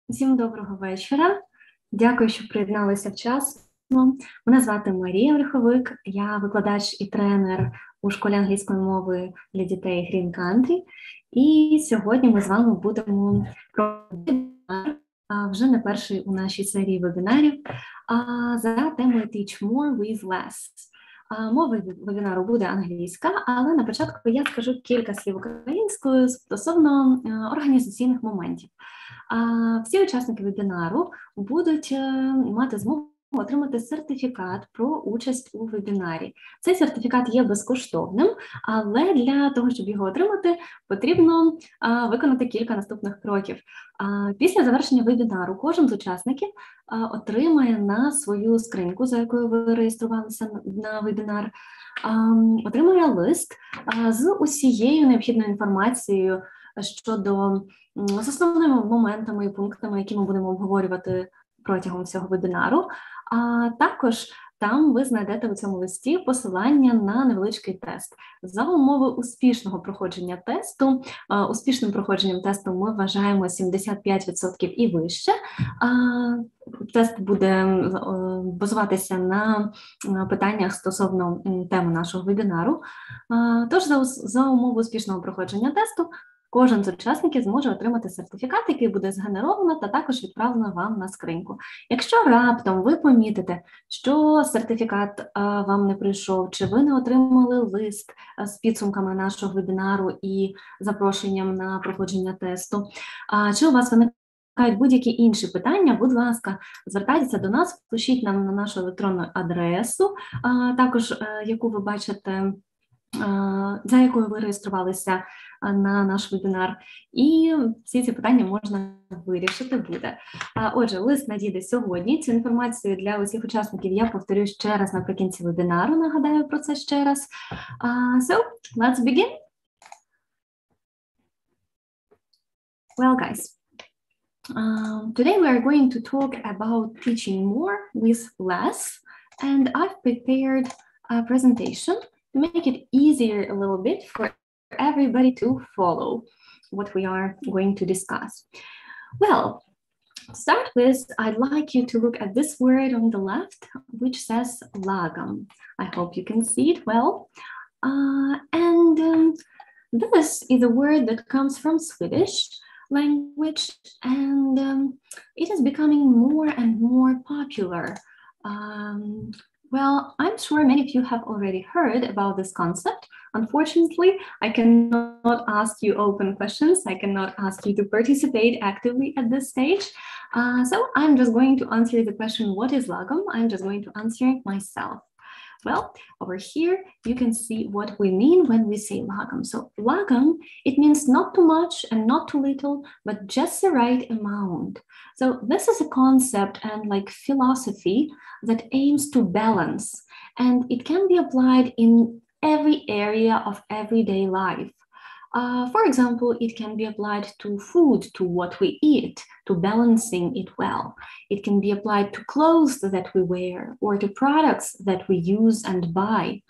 Всім доброго вечора. Дякую, що приєдналися вчасно. Мене звати Марія Ольховик, я викладач і тренер у школі англійської мови для дітей Greeny. І сьогодні ми з вами будемо проводити вже не перший у нашій серії вебінарів за темою Teach More with Less. Мова вебінару буде англійська, але на початку я скажу кілька слів українською стосовно організаційних моментів. Всі учасники вебінару будуть мати змогу отримати сертифікат про участь у вебінарі. Цей сертифікат є безкоштовним, але для того, щоб його отримати, потрібно виконати кілька наступних кроків. Після завершення вебінару кожен з учасників отримає на свою скриньку, за якою ви реєструвалися на вебінар, отримує лист з усією необхідною інформацією щодо з основними моментами і пунктами, які ми будемо обговорювати протягом цього вебінару. А також там ви знайдете у цьому листі посилання на невеличкий тест. За умови успішного проходження тесту, успішним проходженням тесту ми вважаємо 75% і вище. Тест буде базуватися на питаннях стосовно теми нашого вебінару. Тож за умови успішного проходження тесту кожен з учасників зможе отримати сертифікат, який буде згенеровано та також відправлено вам на скриньку. Якщо раптом ви помітите, що сертифікат вам не прийшов, чи ви не отримали лист з підсумками нашого вебінару і запрошенням на проходження тесту, чи у вас виникають будь-які інші питання, будь ласка, звертайтеся до нас, пишіть нам на нашу електронну адресу, також яку ви бачите, за якою ви реєструвалися на наш вебінар, і всі ці питання можна вирішити буде. Отже, лист надійде сьогодні. Цю інформацію для усіх учасників я повторю ще раз наприкінці вебінару, нагадаю про це ще раз. So, let's begin. Well, guys, today we are going to talk about teaching more with less, and I've prepared a presentation to make it easier a little bit for everybody to follow what we are going to discuss. Well, to start with, I'd like you to look at this word on the left, which says Lagom. I hope you can see it well. This is a word that comes from Swedish language, and it is becoming more and more popular. Well, I'm sure many of you have already heard about this concept. Unfortunately, I cannot ask you open questions. I cannot ask you to participate actively at this stage. So I'm just going to answer the question, what is Lagom? I'm just going to answer it myself. Well, over here, you can see what we mean when we say Lagom. So Lagom, it means not too much and not too little, but just the right amount. So this is a concept and like philosophy that aims to balance, and it can be applied in every area of everyday life. For example, it can be applied to food, to what we eat, to balancing it well. It can be applied to clothes that we wear or to products that we use and buy.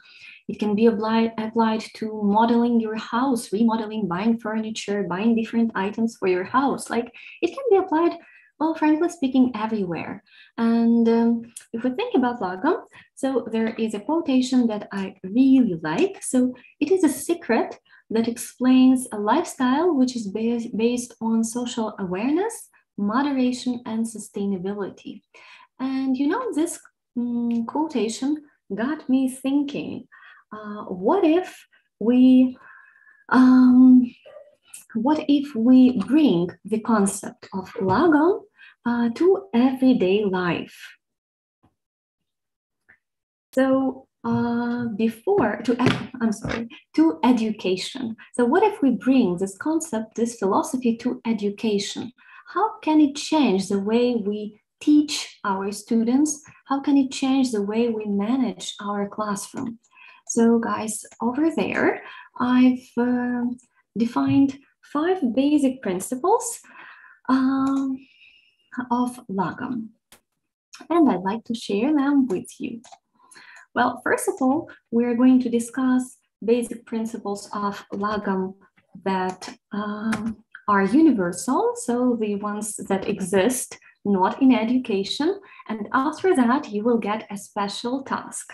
It can be applied to modeling your house, remodeling, buying furniture, buying different items for your house. Like, it can be applied, well, frankly speaking, everywhere. And if we think about Lagom, so there is a quotation that I really like. So it is a secret that explains a lifestyle which is based on social awareness, moderation, and sustainability. And you know, this quotation got me thinking, what if we bring the concept of Lagom to everyday life? So to education. So what if we bring this concept, this philosophy to education? How can it change the way we teach our students? How can it change the way we manage our classroom? So guys, over there, I've defined 5 basic principles of Lagom, and I'd like to share them with you. Well, first of all, we're going to discuss basic principles of Lagom that are universal, so the ones that exist not in education, and after that you will get a special task,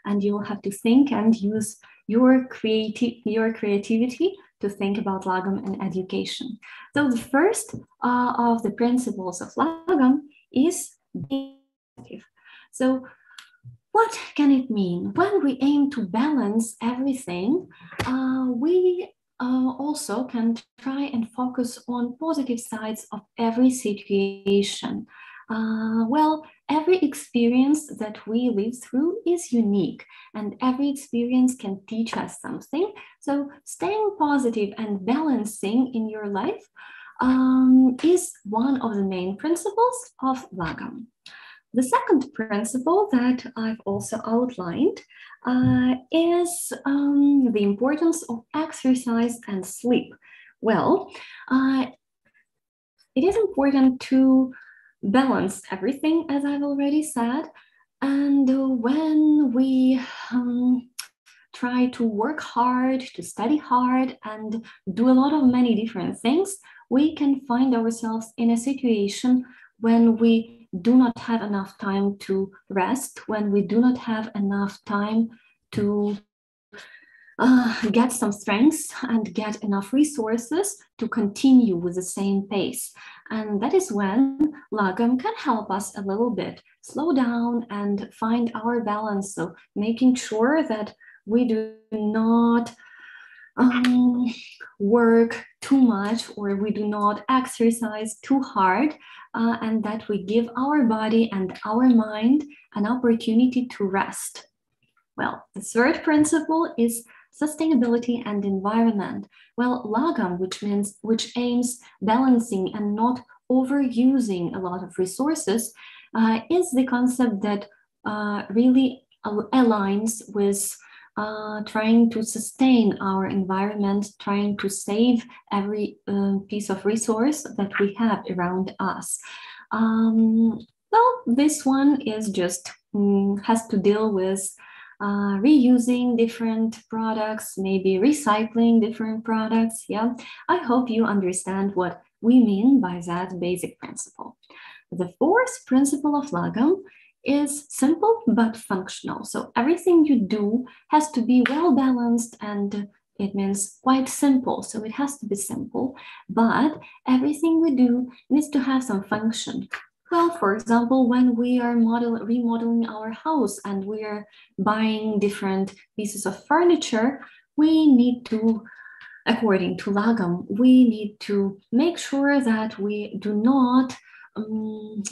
and you'll have to think and use your creativity to think about Lagom and education. So the first of the principles of Lagom is being positive. So what can it mean? When we aim to balance everything, we also can try and focus on positive sides of every situation. Well, every experience that we live through is unique, and every experience can teach us something. So staying positive and balancing in your life is one of the main principles of Lagom. The second principle that I've also outlined is the importance of exercise and sleep. Well, it is important to balance everything, as I've already said, and when we try to work hard, to study hard, and do a lot of many different things, we can find ourselves in a situation when we do not have enough time to rest, when we do not have enough time to get some strengths and get enough resources to continue with the same pace. And that is when Lagom can help us a little bit slow down and find our balance. So making sure that we do not work too much, or we do not exercise too hard, and that we give our body and our mind an opportunity to rest. Well, the third principle is sustainability and environment. Well, Lagom, which aims balancing and not overusing a lot of resources, is the concept that really aligns with trying to sustain our environment, trying to save every piece of resource that we have around us. Well, this one is just has to deal with reusing different products, maybe recycling different products. Yeah, I hope you understand what we mean by that basic principle. The fourth principle of Lagom is simple but functional. So everything you do has to be well balanced, and it means quite simple. So it has to be simple, but everything we do needs to have some function. Well, for example, when we are remodeling our house and we are buying different pieces of furniture, we need to, according to Lagom, we need to make sure that we do not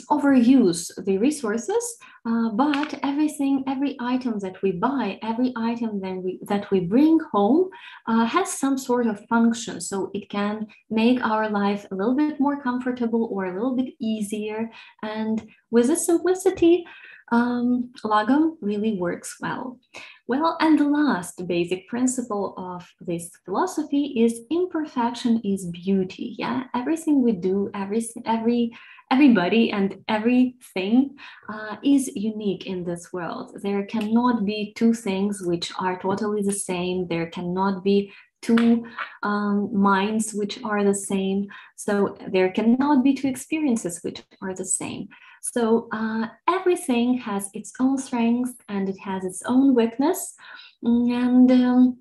overuse the resources, but every item that we buy, every item that we bring home has some sort of function. So it can make our life a little bit more comfortable or a little bit easier. And with this simplicity, Lagom really works well. Well, and the last basic principle of this philosophy is imperfection is beauty. Yeah, everything we do, everybody and everything is unique in this world. There cannot be two things which are totally the same. There cannot be two minds which are the same. So there cannot be two experiences which are the same. So everything has its own strengths and it has its own weakness. And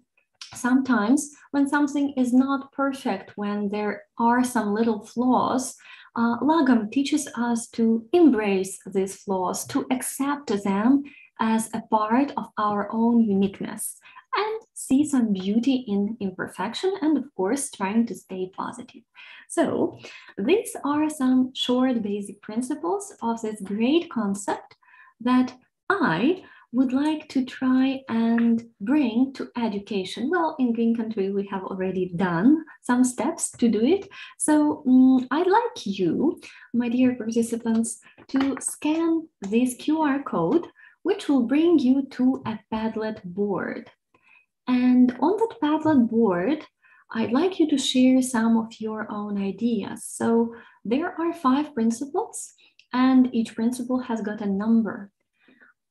sometimes when something is not perfect, when there are some little flaws, Lagom teaches us to embrace these flaws, to accept them as a part of our own uniqueness, and see some beauty in imperfection, and of course, trying to stay positive. So these are some short basic principles of this great concept that I would like to try and bring to education. Well, in Green Country, we have already done some steps to do it. So I'd like you, my dear participants, to scan this QR code, which will bring you to a Padlet board. And on that Padlet board, I'd like you to share some of your own ideas. So there are 5 principles, and each principle has got a number.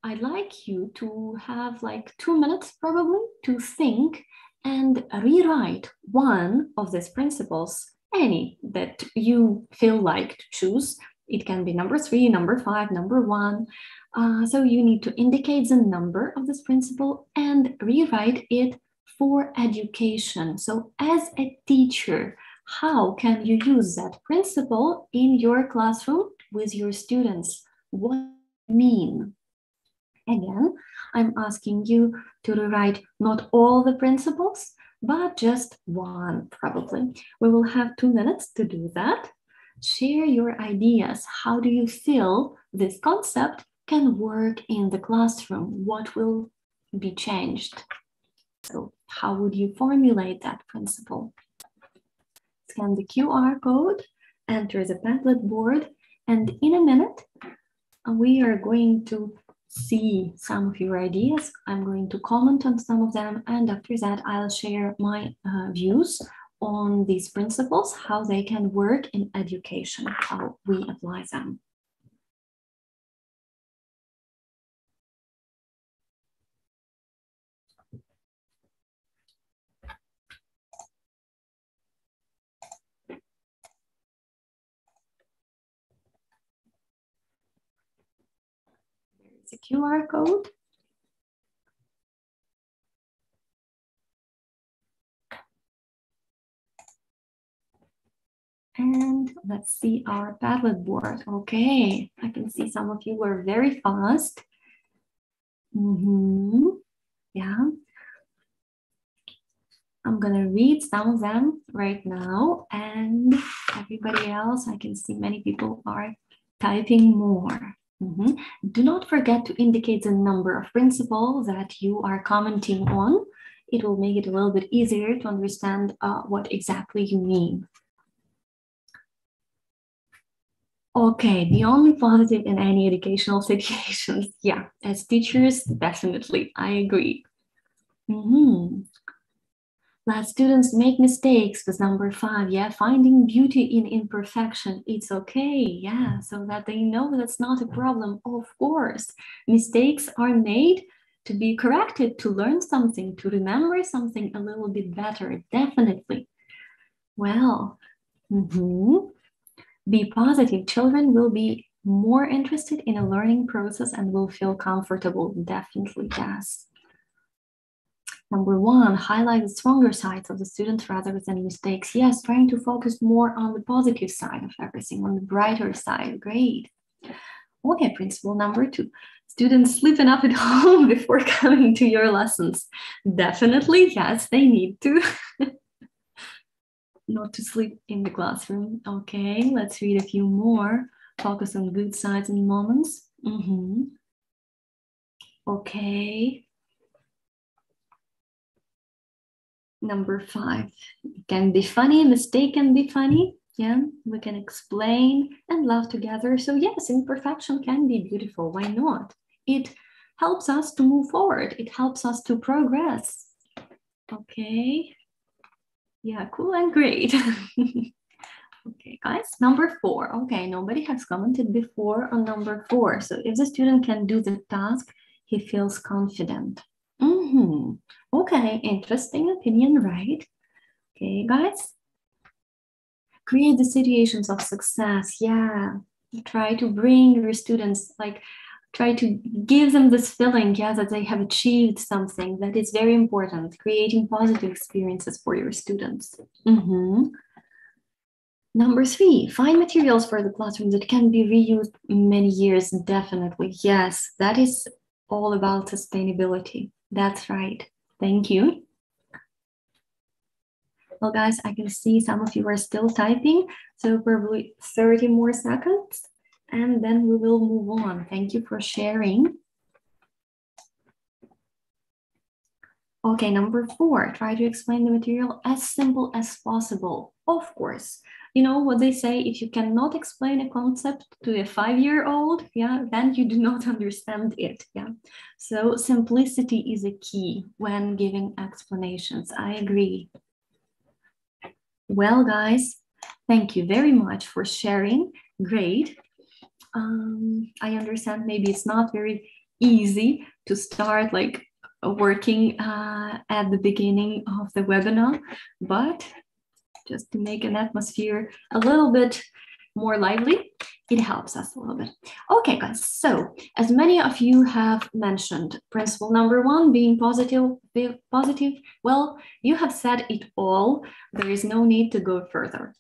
I'd like you to have like 2 minutes probably to think and rewrite one of these principles any that you feel like to choose. It can be number 3, number 5, number 1. So you need to indicate the number of this principle and rewrite it for education. So as a teacher, how can you use that principle in your classroom with your students? What does it mean? Again, I'm asking you to rewrite not all the principles, but just one, probably. We will have 2 minutes to do that. Share your ideas. How do you feel this concept can work in the classroom? What will be changed? So how would you formulate that principle? Scan the QR code, enter the Padlet board, and in a minute, we are going to see some of your ideas. I'm going to comment on some of them, and after that, I'll share my views on these principles, how they can work in education, how we apply them. There's a QR code. And let's see our Padlet board. Okay, I can see some of you were very fast. Yeah. I'm gonna read some of them right now, and everybody else, I can see many people are typing more. Do not forget to indicate the number of principles that you are commenting on. It will make it a little bit easier to understand what exactly you mean. Okay, the only positive in any educational situations. Yeah, as teachers, definitely, I agree. Let students make mistakes was number 5. Yeah, finding beauty in imperfection. It's okay. Yeah, so that they know that's not a problem. Of course, mistakes are made to be corrected, to learn something, to remember something a little bit better. Definitely. Well, be positive. Children will be more interested in a learning process and will feel comfortable. Definitely, yes. Number 1, highlight the stronger sides of the students rather than mistakes. Yes, trying to focus more on the positive side of everything, on the brighter side. Great. Okay, principle number 2. Students sleep enough at home before coming to your lessons. Definitely, yes, they need to. Not to sleep in the classroom. Okay, let's read a few more. Focus on good sides and moments. Okay. Number 5, it can be funny, mistake can be funny. Yeah, we can explain and laugh together. So yes, imperfection can be beautiful. Why not? It helps us to move forward. It helps us to progress. Okay. Yeah, cool and great. Okay, guys, number 4. Okay, nobody has commented before on number 4. So if the student can do the task, he feels confident. Okay, interesting opinion, right? Okay, guys. Create the situations of success. Yeah, try to bring your students, like, try to give them this feeling, yeah, that they have achieved something. That is very important. Creating positive experiences for your students. Number 3, find materials for the classroom that can be reused many years. Definitely, yes, that is all about sustainability. That's right. Thank you. Well, guys, I can see some of you are still typing, so probably 30 more seconds, and then we will move on. Thank you for sharing. Okay, number 4, try to explain the material as simple as possible. Of course, you know what they say, if you cannot explain a concept to a 5-year-old, yeah, then you do not understand it, yeah. So simplicity is a key when giving explanations. I agree. Well, guys, thank you very much for sharing. Great. I understand maybe it's not very easy to start like working at the beginning of the webinar, but just to make an atmosphere a little bit more lively. It helps us a little bit. Okay, guys, so as many of you have mentioned, principle number 1 being positive, well, you have said it all. There is no need to go further.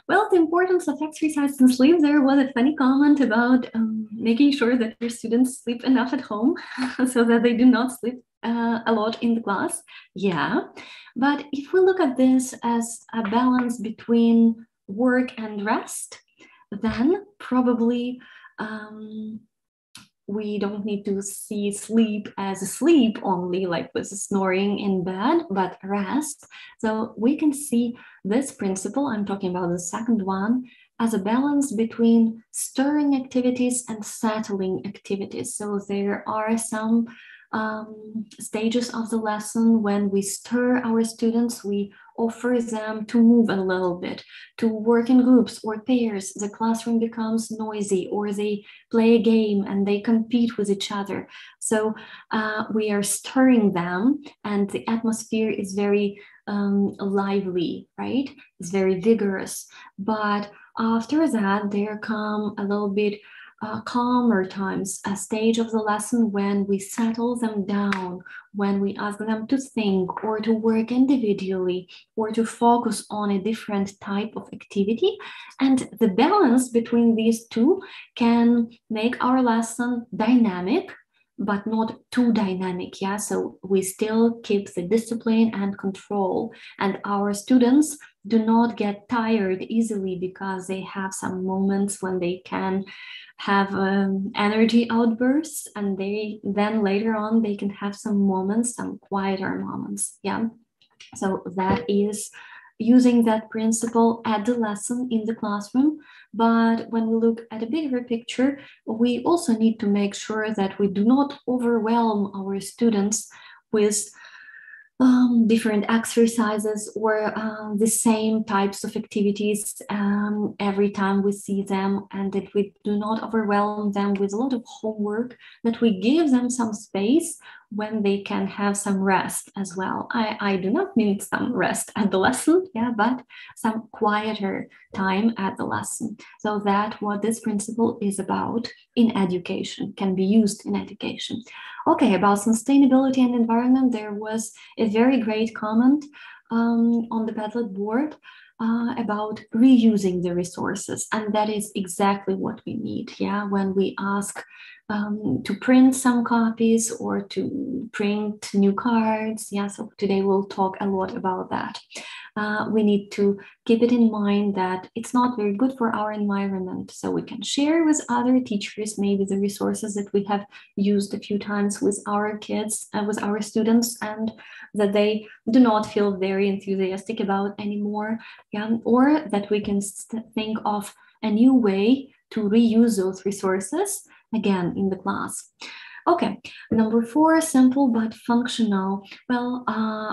Well, the importance of exercise and sleep, there was a funny comment about making sure that your students sleep enough at home so that they do not sleep a lot in the class. Yeah, but if we look at this as a balance between work and rest, then probably we don't need to see sleep as sleep only, like with snoring in bed, but rest. So we can see this principle, I'm talking about the second one, as a balance between stirring activities and settling activities. So there are some stages of the lesson when we stir our students, we offer them to move a little bit, to work in groups or pairs. The classroom becomes noisy, or they play a game and they compete with each other. So we are stirring them, and the atmosphere is very lively, right? It's very vigorous. But after that, there come a little bit calmer times, a stage of the lesson when we settle them down, when we ask them to think or to work individually or to focus on a different type of activity. And the balance between these two can make our lesson dynamic, but not too dynamic, yeah? So we still keep the discipline and control, and our students do not get tired easily because they have some moments when they can have energy outbursts, and then later on they can have some moments, some quieter moments, yeah? So that is using that principle at the lesson in the classroom. But when we look at a bigger picture, we also need to make sure that we do not overwhelm our students with different exercises or the same types of activities every time we see them, and that we do not overwhelm them with a lot of homework, that we give them some space when they can have some rest as well. I do not mean some rest at the lesson, yeah, but some quieter time at the lesson. So that what this principle is about in education, can be used in education. Okay, about sustainability and environment, there was a very great comment on the Padlet board about reusing the resources, and that is exactly what we need, yeah? When we ask to print some copies or to print new cards, yeah, so today we'll talk a lot about that. We need to keep it in mind that it's not very good for our environment, so we can share with other teachers maybe the resources that we have used a few times with our kids, with our students, and that they do not feel very enthusiastic about anymore, yeah? Or that we can think of a new way to reuse those resources again in the class. Okay, number 4, simple but functional. Well,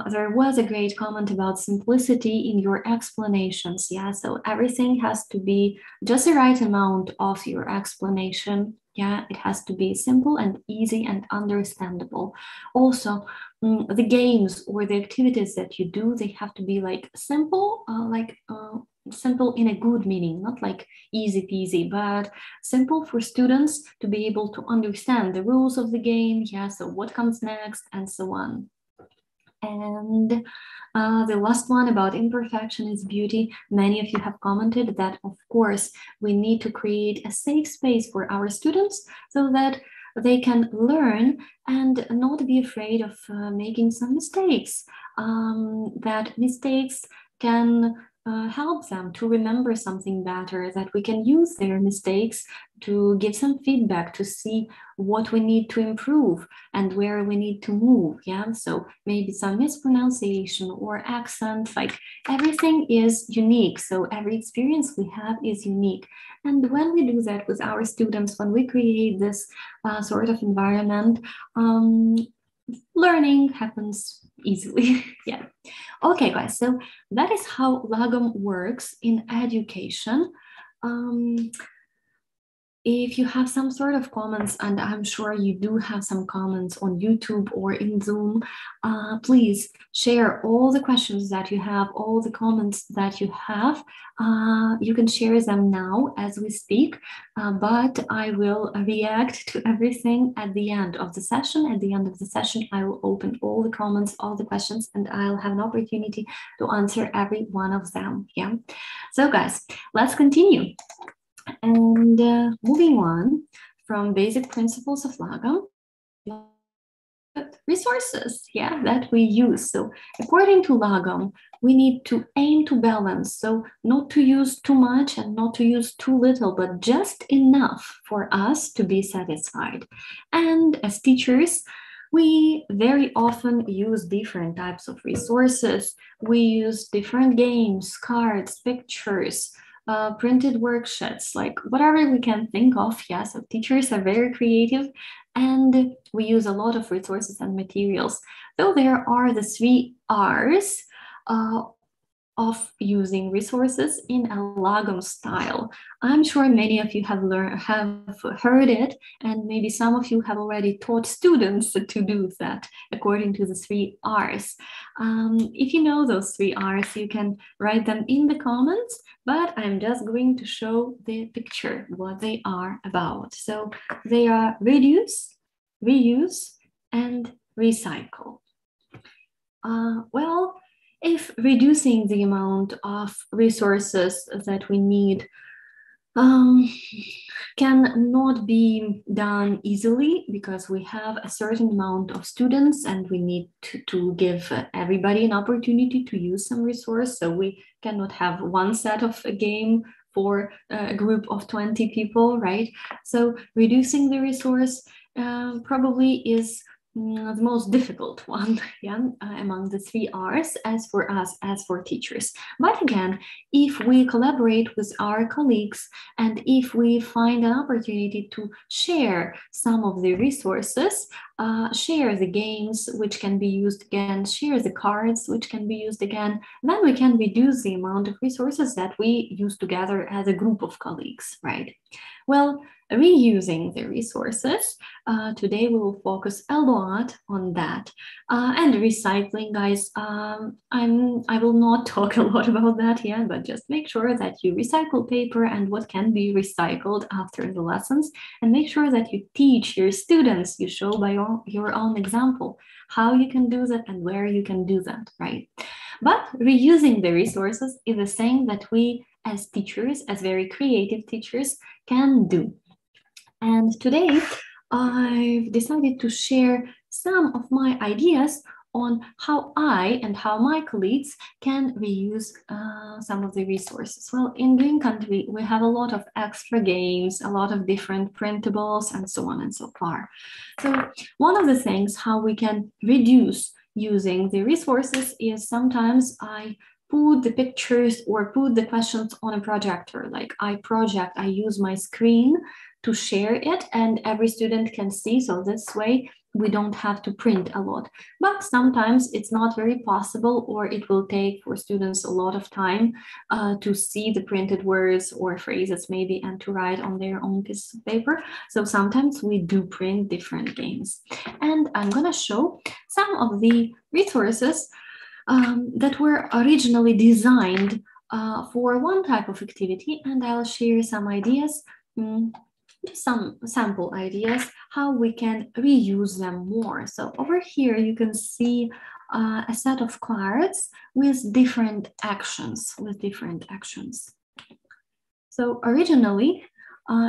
there was a great comment about simplicity in your explanations, yeah? So everything has to be just the right amount of your explanation, yeah? It has to be simple and easy and understandable. Also, the games or the activities that you do, they have to be like simple, simple in a good meaning, not like easy peasy, but simple for students to be able to understand the rules of the game, yeah, so what comes next and so on. And the last one about imperfection is beauty. Many of you have commented that, of course, we need to create a safe space for our students so that they can learn and not be afraid of making some mistakes. That mistakes can help them to remember something better, that we can use their mistakes to give some feedback, to see what we need to improve and where we need to move, yeah? So maybe some mispronunciation or accent, like everything is unique. So every experience we have is unique. And when we do that with our students, when we create this sort of environment, learning happens easily, yeah. Okay, guys, so that is how Lagom works in education. if you have some sort of comments, and I'm sure you do have some comments on YouTube or in Zoom, please share all the questions that you have, all the comments that you have. You can share them now as we speak, but I will react to everything at the end of the session. At the end of the session, I will open all the comments, all the questions, and I'll have an opportunity to answer every one of them. Yeah. So guys, let's continue. And moving on from basic principles of Lagom, resources, yeah, that we use. So according to Lagom, we need to aim to balance. So not to use too much and not to use too little, but just enough for us to be satisfied. And as teachers, we very often use different types of resources. We use different games, cards, pictures, printed worksheets, like whatever we can think of. Yeah, so teachers are very creative and we use a lot of resources and materials. Though there are the 3 R's of using resources in a Lagom style. I'm sure many of you have heard it, and maybe some of you have already taught students to do that according to the 3 R's. If you know those 3 R's, you can write them in the comments, but I'm just going to show the picture, what they are about. So they are reduce, reuse, and recycle. Well, if reducing the amount of resources that we need cannot be done easily because we have a certain amount of students and we need to give everybody an opportunity to use some resource. So we cannot have one set of a game for a group of 20 people, right? So reducing the resource probably is the most difficult one, yeah, among the 3 R's as for us, as for teachers. But again, if we collaborate with our colleagues and if we find an opportunity to share some of the resources, share the games which can be used again, share the cards which can be used again, then we can reduce the amount of resources that we use together as a group of colleagues, right? Well, reusing the resources, today we will focus a lot on that. And recycling, guys, I will not talk a lot about that here, but just make sure that you recycle paper and what can be recycled after the lessons, and make sure that you teach your students, you show by your own example how you can do that and where you can do that, right? But reusing the resources is the thing that we as teachers, as very creative teachers, can do. And today I've decided to share some of my ideas on how I and how my colleagues can reuse some of the resources. Well, in Green Country, we have a lot of extra games, a lot of different printables, and so on and so far. So one of the things how we can reduce using the resources is sometimes I put the pictures or put the questions on a projector. Like I use my screen to share it and every student can see. So this way we don't have to print a lot. But sometimes it's not very possible, or it will take for students a lot of time to see the printed words or phrases maybe and to write on their own piece of paper. So sometimes we do print different games. And I'm gonna show some of the resources that were originally designed for one type of activity, and I'll share some ideas, some sample ideas, how we can reuse them more. So over here you can see a set of cards with different actions, So originally,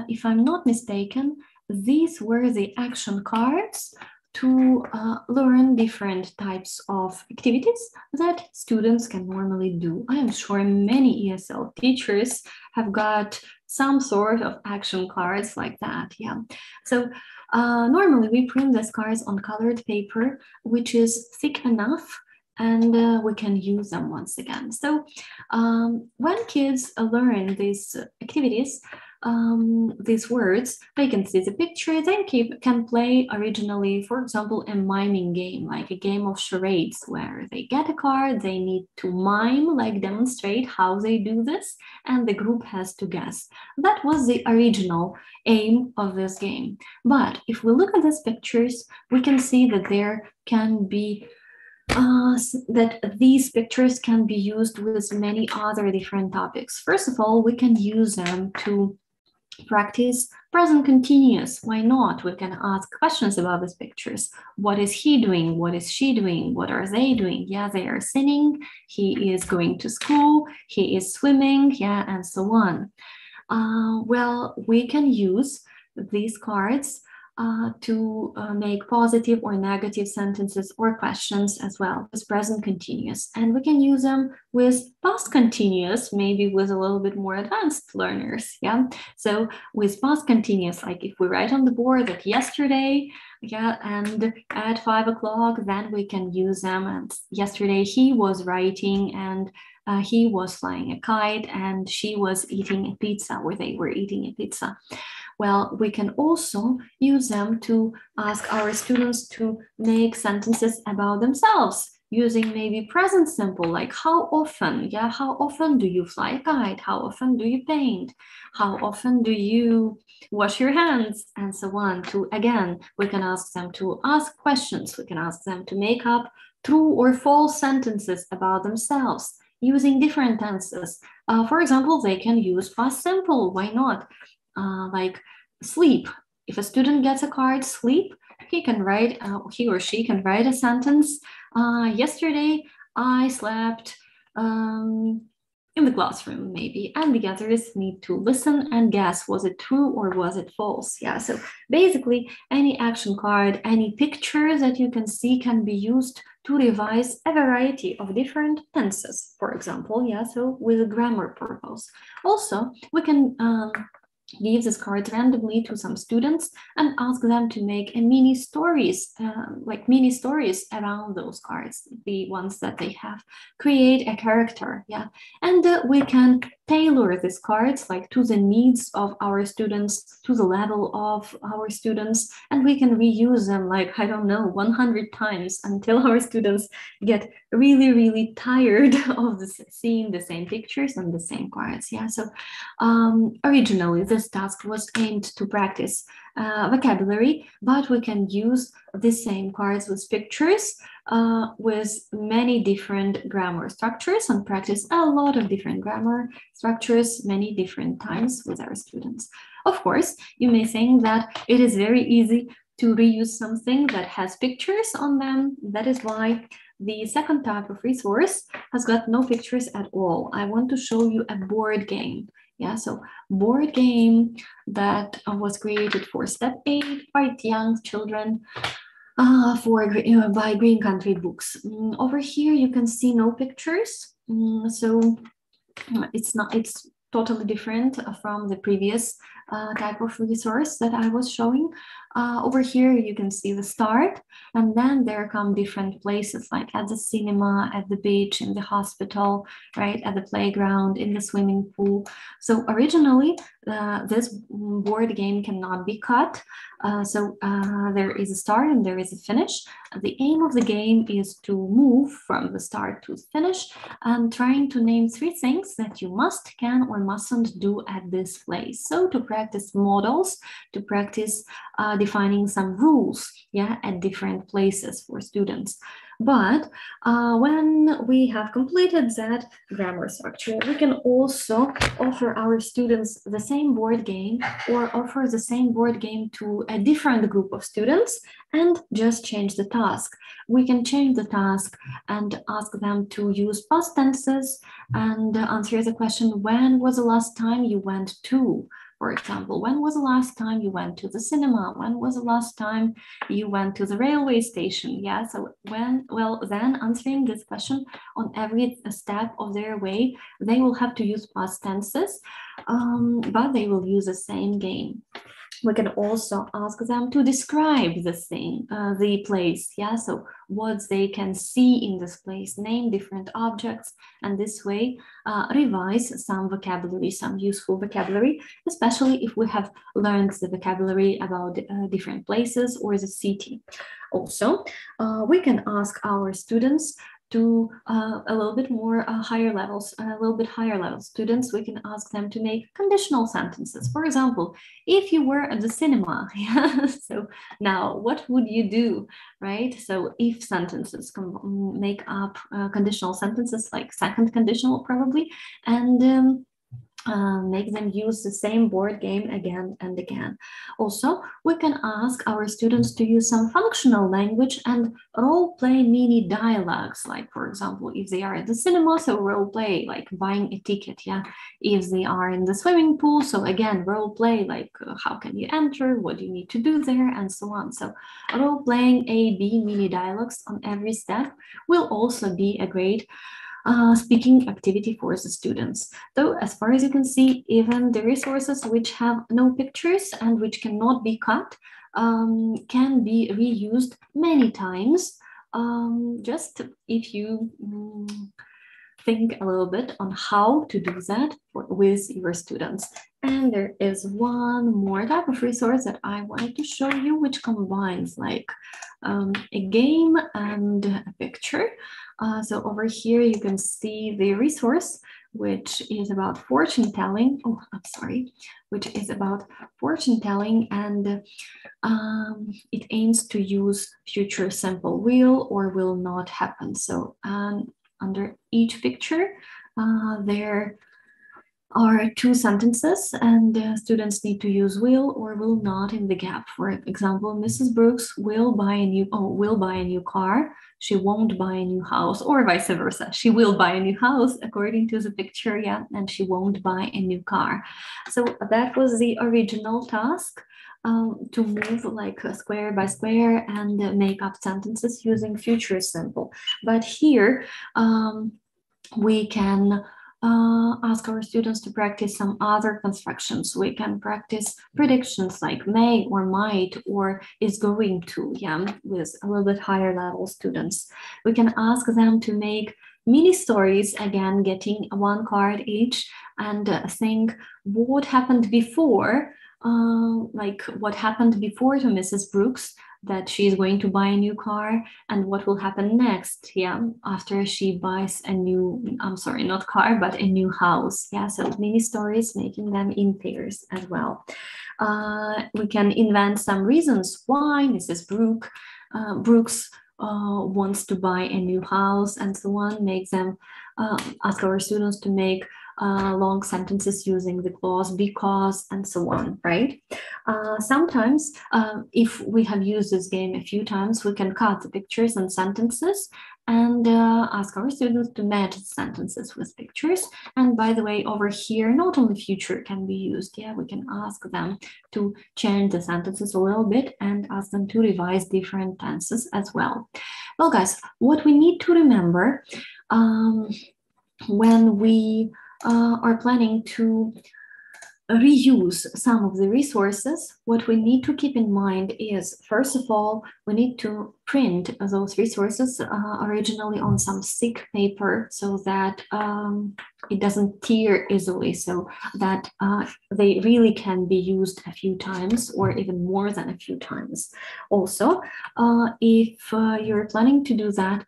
if I'm not mistaken, these were the action cards to learn different types of activities that students can normally do. I am sure many ESL teachers have got some sort of action cards like that, yeah. So normally we print these cards on colored paper, which is thick enough, and we can use them once again. So when kids learn these activities, these words, they can see the picture, they can play originally, for example, a miming game, like a game of charades, where they get a card, they need to mime, like demonstrate how they do this, and the group has to guess. That was the original aim of this game. But if we look at these pictures, we can see that there can be that these pictures can be used with many other different topics. First of all, we can use them to practice present continuous. Why not? We can ask questions about these pictures. What is he doing? What is she doing? What are they doing? Yeah, they are singing. He is going to school. He is swimming. Yeah, and so on. Well, we can use these cards to make positive or negative sentences or questions as well as present continuous. And we can use them with past continuous, maybe with a little bit more advanced learners, yeah? So with past continuous, like if we write on the board that yesterday, yeah, and at 5 o'clock, then we can use them. And yesterday he was writing and he was flying a kite and she was eating a pizza, or they were eating a pizza. Well, we can also use them to ask our students to make sentences about themselves using maybe present simple, like how often, yeah, how often do you fly a kite? How often do you paint? How often do you wash your hands? And so on. Again, we can ask them to ask questions. We can ask them to make up true or false sentences about themselves using different tenses. For example, they can use past simple. Why not? Like sleep. If a student gets a card, sleep, he or she can write a sentence. Yesterday, I slept in the classroom, maybe, and the others need to listen and guess, was it true or was it false? Yeah, so basically any action card, any picture that you can see can be used to revise a variety of different tenses, for example, yeah, so with a grammar purpose. Also, we can give this card randomly to some students and ask them to make a mini stories around those cards, the ones that they have. Create a character, yeah. And we can tailor these cards like to the needs of our students, to the level of our students, and we can reuse them like, I don't know, 100 times until our students get really, really tired of seeing the same pictures and the same cards, yeah. So originally, this task was aimed to practice vocabulary, but we can use the same cards with pictures with many different grammar structures and practice a lot of different grammar structures many different times with our students. Of course, you may think that it is very easy to reuse something that has pictures on them. That is why the second type of resource has got no pictures at all. I want to show you a board game. Yeah, so board game that was created for step 8, quite young children by Green Country Books. Over here, you can see no pictures. So it's totally different from the previous type of resource that I was showing. Over here, you can see the start, and then there come different places like at the cinema, at the beach, in the hospital, right, at the playground, in the swimming pool. So originally, this board game cannot be cut. There is a start and there is a finish. The aim of the game is to move from the start to the finish and trying to name 3 things that you must, can, or mustn't do at this place. So to practice models, to practice defining some rules, yeah, at different places for students. But when we have completed that grammar structure, we can also offer our students the same board game or offer the same board game to a different group of students and just change the task. We can change the task and ask them to use past tenses and answer the question, when was the last time you went to? For example, when was the last time you went to the cinema? When was the last time you went to the railway station? Yeah, so then answering this question on every step of their way, they will have to use past tenses, but they will use the same game. We can also ask them to describe the thing, the place, yeah, so what they can see in this place, name different objects, and this way revise some vocabulary, some useful vocabulary, especially if we have learned the vocabulary about different places or the city. Also, we can ask our students to a little bit more higher levels, a little bit higher level students, we can ask them to make conditional sentences. For example, if you were at the cinema, yeah, so now what would you do, right? So if sentences can make up conditional sentences, like second conditional probably, and make them use the same board game again and again. Also, we can ask our students to use some functional language and role play mini dialogues, like for example, if they are at the cinema, so role play like buying a ticket, yeah. If they are in the swimming pool, so again, role play like how can you enter, what do you need to do there, and so on. So role playing A-B mini dialogues on every step will also be a great speaking activity for the students. So as far as you can see, even the resources which have no pictures and which cannot be cut can be reused many times, just if you think a little bit on how to do that with your students. And there is one more type of resource that I wanted to show you, which combines like a game and a picture. So over here you can see the resource, which is about fortune telling. Oh, I'm sorry, which is about fortune telling, and it aims to use future simple will or will not happen. So under each picture, there are two sentences, and students need to use will or will not in the gap. For example, Mrs. Brooks will buy a new car. She won't buy a new house, or vice versa. She will buy a new house according to the picture, yeah, and she won't buy a new car. So that was the original task, to move like square by square and make up sentences using future simple. But here we can ask our students to practice some other constructions. We can practice predictions like may or might or is going to, yeah, with a little bit higher level students. We can ask them to make mini stories, again, getting one card each, and think what happened before, like what happened before to Mrs. Brooks, that she's going to buy a new car, and what will happen next, yeah, after she buys a new, I'm sorry, not car, but a new house, yeah. So mini stories, making them in pairs as well. We can invent some reasons why Mrs. Brooks wants to buy a new house, and so on. Make them ask our students to make long sentences using the clause because, and so on, right? Sometimes, if we have used this game a few times, we can cut the pictures and sentences and ask our students to match sentences with pictures. And by the way, over here, not only future can be used, yeah, we can ask them to change the sentences a little bit and ask them to revise different tenses as well. Well, guys, what we need to remember when we are planning to reuse some of the resources, what we need to keep in mind is, first of all, we need to print those resources originally on some thick paper so that it doesn't tear easily, so that they really can be used a few times or even more than a few times. Also, if you're planning to do that,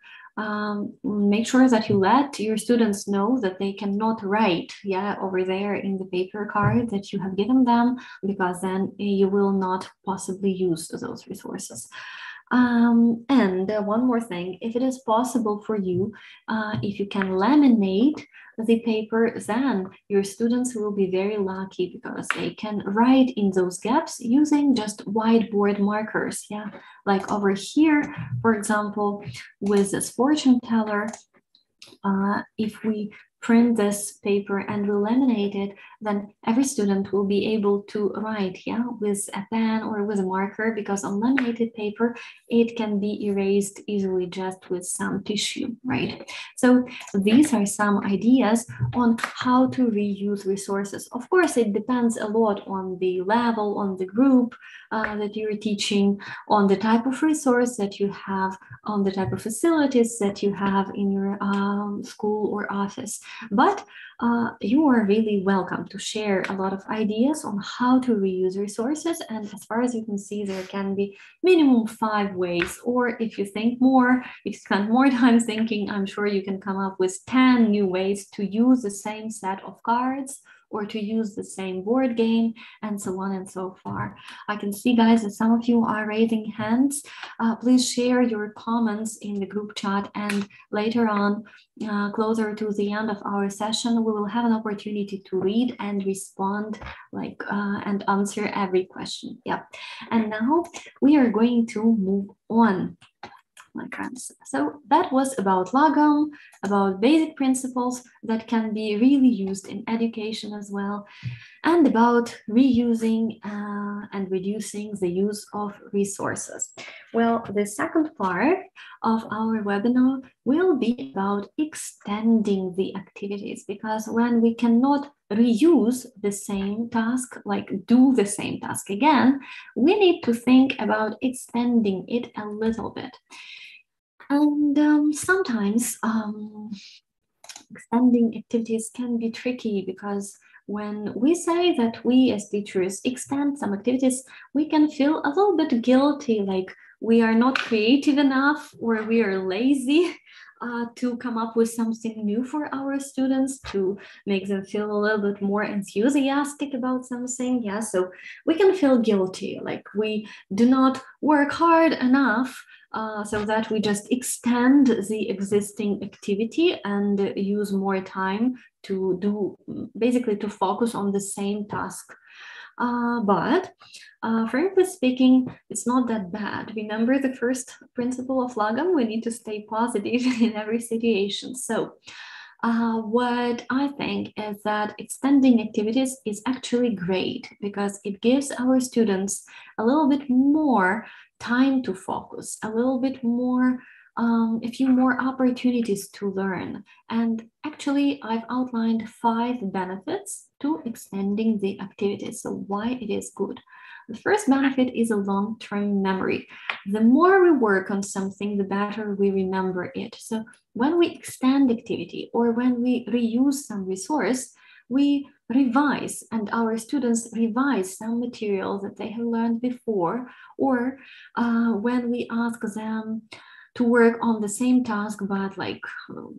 make sure that you let your students know that they cannot write, yeah, over there in the paper card that you have given them, because then you will not possibly use those resources. And one more thing, if it is possible for you, if you can laminate the paper, then your students will be very lucky because they can write in those gaps using just whiteboard markers, yeah. Like over here, for example, with this fortune teller, if we print this paper and we laminate it, then every student will be able to write, yeah, with a pen or with a marker, because on laminated paper, it can be erased easily just with some tissue, right? So these are some ideas on how to reuse resources. Of course, it depends a lot on the level, on the group that you're teaching, on the type of resource that you have, on the type of facilities that you have in your school or office. But you are really welcome to share a lot of ideas on how to reuse resources. And as far as you can see, there can be minimum 5 ways. Or if you think more, if you spend more time thinking, I'm sure you can come up with 10 new ways to use the same set of cards or to use the same board game, and so on and so far. I can see, guys, that some of you are raising hands. Please share your comments in the group chat, and later on, closer to the end of our session, we will have an opportunity to read and respond, and answer every question. Yeah. And now we are going to move on, my friends. So that was about Lagom, about basic principles that can be really used in education as well, and about reusing and reducing the use of resources. Well, the second part of our webinar will be about extending the activities, because when we cannot reuse the same task, like do the same task again, we need to think about extending it a little bit. And sometimes extending activities can be tricky, because when we say that we as teachers extend some activities, we can feel a little bit guilty, like we are not creative enough or we are lazy to come up with something new for our students, to make them feel a little bit more enthusiastic about something. Yeah, so we can feel guilty, like we do not work hard enough, so that we just extend the existing activity and use more time to do, basically to focus on the same task. But frankly speaking, it's not that bad. Remember the first principle of Lagom, we need to stay positive in every situation. So what I think is that extending activities is actually great, because it gives our students a little bit more time to focus, a little bit more, a few more opportunities to learn. And actually, I've outlined 5 benefits to extending the activities, so why it is good. The first benefit is a long-term memory. The more we work on something, the better we remember it. So when we extend activity or when we reuse some resource, we revise, and our students revise some material that they have learned before, or when we ask them to work on the same task, but like,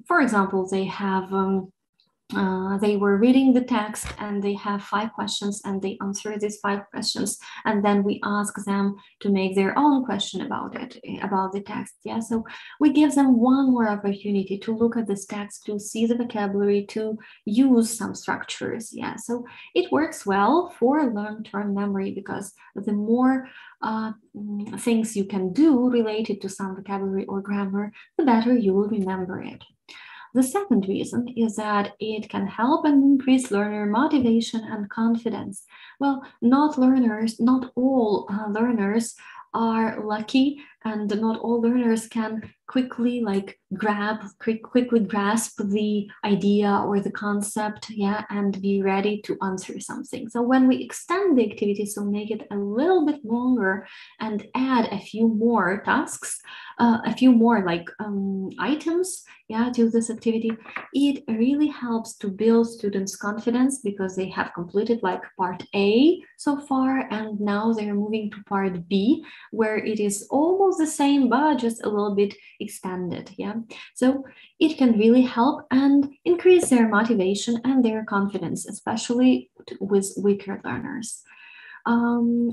for example, they have they were reading the text and they have 5 questions and they answer these 5 questions, and then we ask them to make their own question about it, about the text. Yeah, so we give them one more opportunity to look at this text, to see the vocabulary, to use some structures. Yeah, so it works well for long-term memory, because the more things you can do related to some vocabulary or grammar, the better you will remember it. The second reason is that it can help and increase learner motivation and confidence. Well, not all learners are lucky, and not all learners can quickly grasp the idea or the concept, yeah, and be ready to answer something. So when we extend the activity, so make it a little bit longer and add a few more tasks, a few more items, yeah, to this activity, it really helps to build students' confidence, because they have completed like part A so far, and now they're moving to part B, where it is almost the same, but just a little bit extended. Yeah, so it can really help and increase their motivation and their confidence, especially with weaker learners.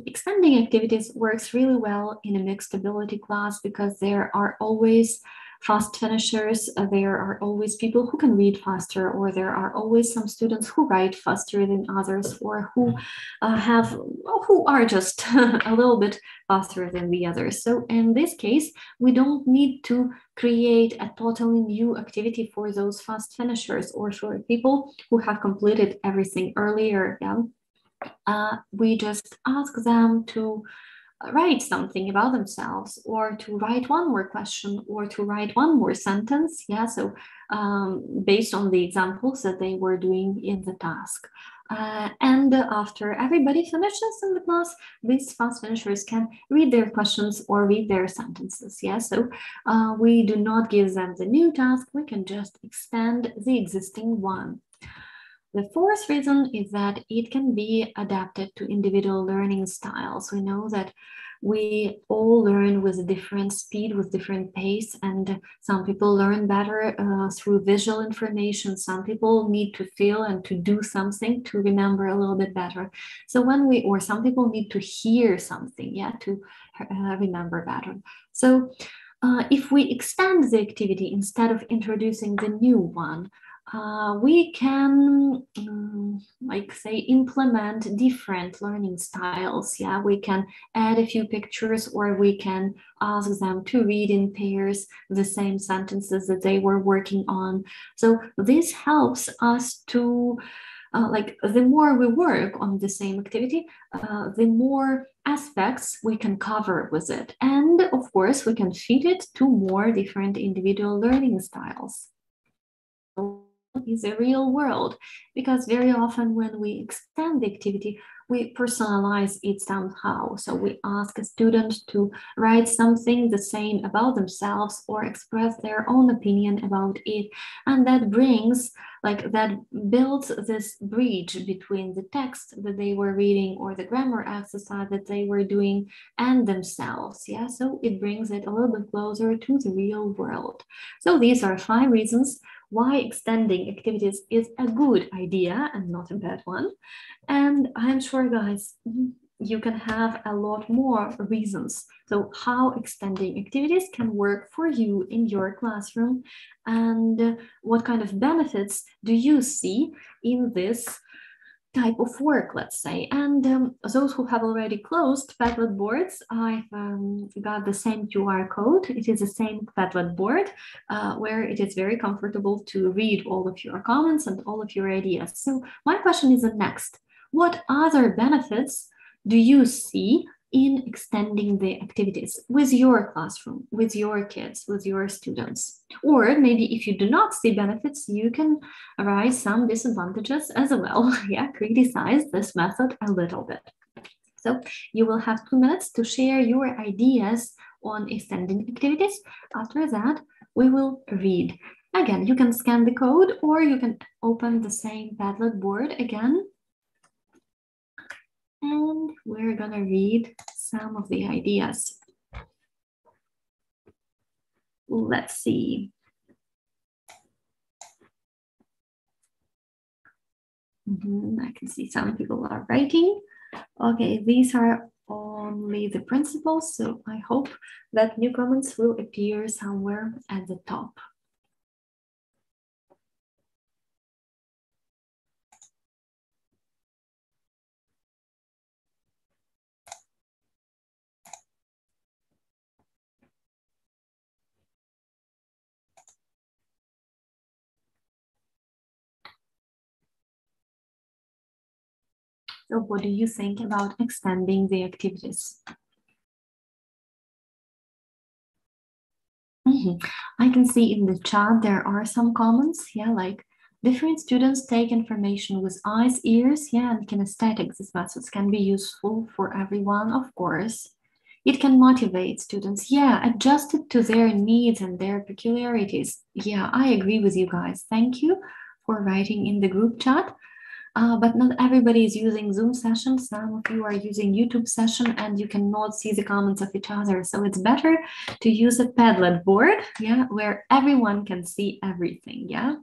Extending activities works really well in a mixed ability class, because there are always fast finishers. There are always people who can read faster, or there are always some students who write faster than others, or who are just a little bit faster than the others. So in this case, we don't need to create a totally new activity for those fast finishers or for people who have completed everything earlier. Yeah? We just ask them to write something about themselves, or to write one more question, or to write one more sentence. Yeah, so based on the examples that they were doing in the task. And after everybody finishes in the class, these fast finishers can read their questions or read their sentences. Yeah, so we do not give them the new task, we can just extend the existing one. The fourth reason is that it can be adapted to individual learning styles. We know that we all learn with a different speed, with different pace, and some people learn better through visual information. Some people need to feel and to do something to remember a little bit better. So or some people need to hear something, yeah, to remember better. So if we extend the activity instead of introducing the new one, we can, implement different learning styles. Yeah, we can add a few pictures, or we can ask them to read in pairs the same sentences that they were working on. So this helps us to, the more we work on the same activity, the more aspects we can cover with it. And of course, we can fit it to more different individual learning styles. Is a real world, because very often when we extend the activity, we personalize it somehow. So we ask a student to write something the same about themselves or express their own opinion about it. And that builds this bridge between the text that they were reading or the grammar exercise that they were doing and themselves. Yeah, so it brings it a little bit closer to the real world. So these are 5 reasons why extending activities is a good idea and not a bad one. And I'm sure, guys, you can have a lot more reasons. So how extending activities can work for you in your classroom, and what kind of benefits do you see in this type of work, let's say. And those who have already closed Padlet boards, I've got the same QR code. It is the same Padlet board where it is very comfortable to read all of your comments and all of your ideas. So my question is the next. What other benefits do you see in extending the activities with your classroom, with your kids, with your students? Or maybe if you do not see benefits, you can write some disadvantages as well. Yeah, criticize this method a little bit. So you will have 2 minutes to share your ideas on extending activities. After that, we will read. Again, you can scan the code, or you can open the same Padlet board again. And we're gonna read some of the ideas. Let's see. I can see some people are writing. Okay, these are only the principles, so I hope that new comments will appear somewhere at the top. So what do you think about extending the activities? I can see in the chat there are some comments, yeah, like different students take information with eyes, ears, yeah, and kinesthetics. These methods can be useful for everyone, of course. It can motivate students, yeah, adjust it to their needs and their peculiarities. Yeah, I agree with you guys. Thank you for writing in the group chat. But not everybody is using Zoom sessions. Some of you are using YouTube session and you cannot see the comments of each other. So it's better to use a Padlet board, yeah, where everyone can see everything, yeah.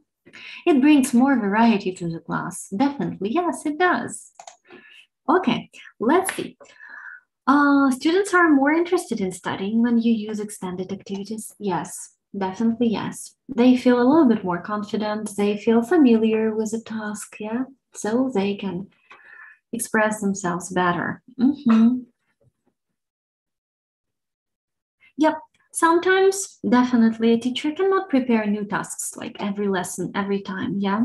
It brings more variety to the class. Definitely, yes, it does. Okay, let's see. Students are more interested in studying when you use extended activities. Yes, definitely yes. They feel a little bit more confident. They feel familiar with the task, yeah? So they can express themselves better. Yep, sometimes definitely a teacher cannot prepare new tasks like every lesson, every time, yeah?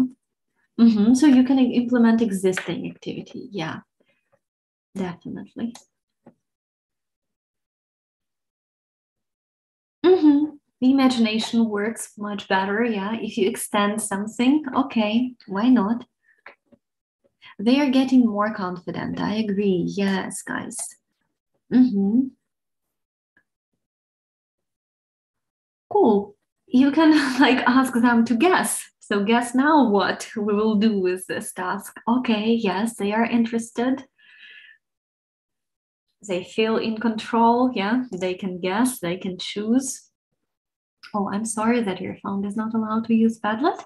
So you can implement existing activity, yeah, definitely. The imagination works much better, yeah, if you extend something, okay, why not? They are getting more confident, I agree, yes, guys. Cool. You can like ask them to guess. So guess now what we will do with this task. Okay, yes, they are interested. They feel in control, yeah, they can guess, they can choose. Oh, I'm sorry that your phone is not allowed to use Padlet,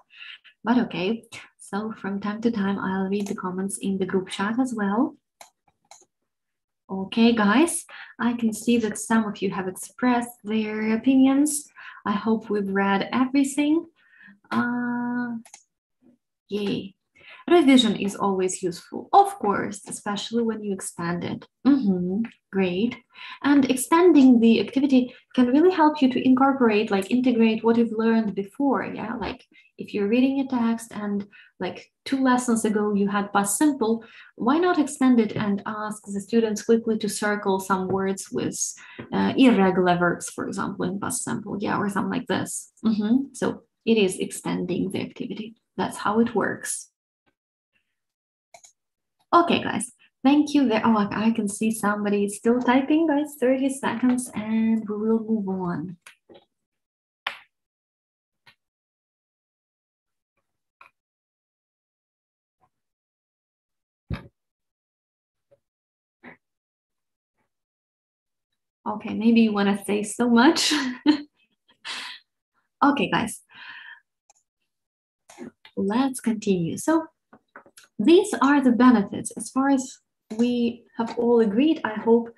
but okay. So from time to time, I'll read the comments in the group chat as well. Okay, guys, I can see that some of you have expressed their opinions. I hope we've read everything. Yay. Revision is always useful, of course, especially when you expand it. Great. And expanding the activity can really help you to incorporate, like integrate what you've learned before, yeah? Like if you're reading a text and like 2 lessons ago you had past simple, why not extend it and ask the students quickly to circle some words with irregular verbs, for example, in past simple, yeah, or something like this. So it is extending the activity. That's how it works. Okay, guys, thank you. Oh, I can see somebody still typing, guys, 30 seconds, and we will move on. Okay, maybe you want to say so much. Okay, guys, let's continue. So these are the benefits. As far as we have all agreed, I hope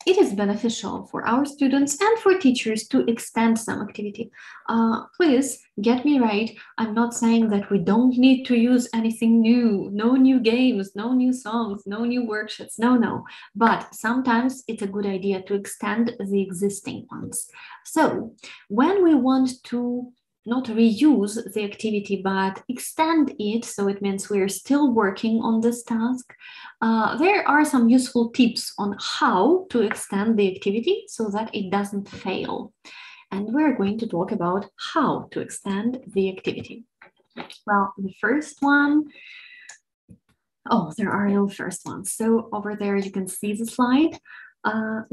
it is beneficial for our students and for teachers to extend some activity. Please get me right. I'm not saying that we don't need to use anything new, no new games, no new songs, no new workshops, no. But sometimes it's a good idea to extend the existing ones. So when we want to not reuse the activity, but extend it, so it means we're still working on this task, there are some useful tips on how to extend the activity so that it doesn't fail. And we're going to talk about how to extend the activity. Well, the first one, there are no first ones. So over there, you can see the slide.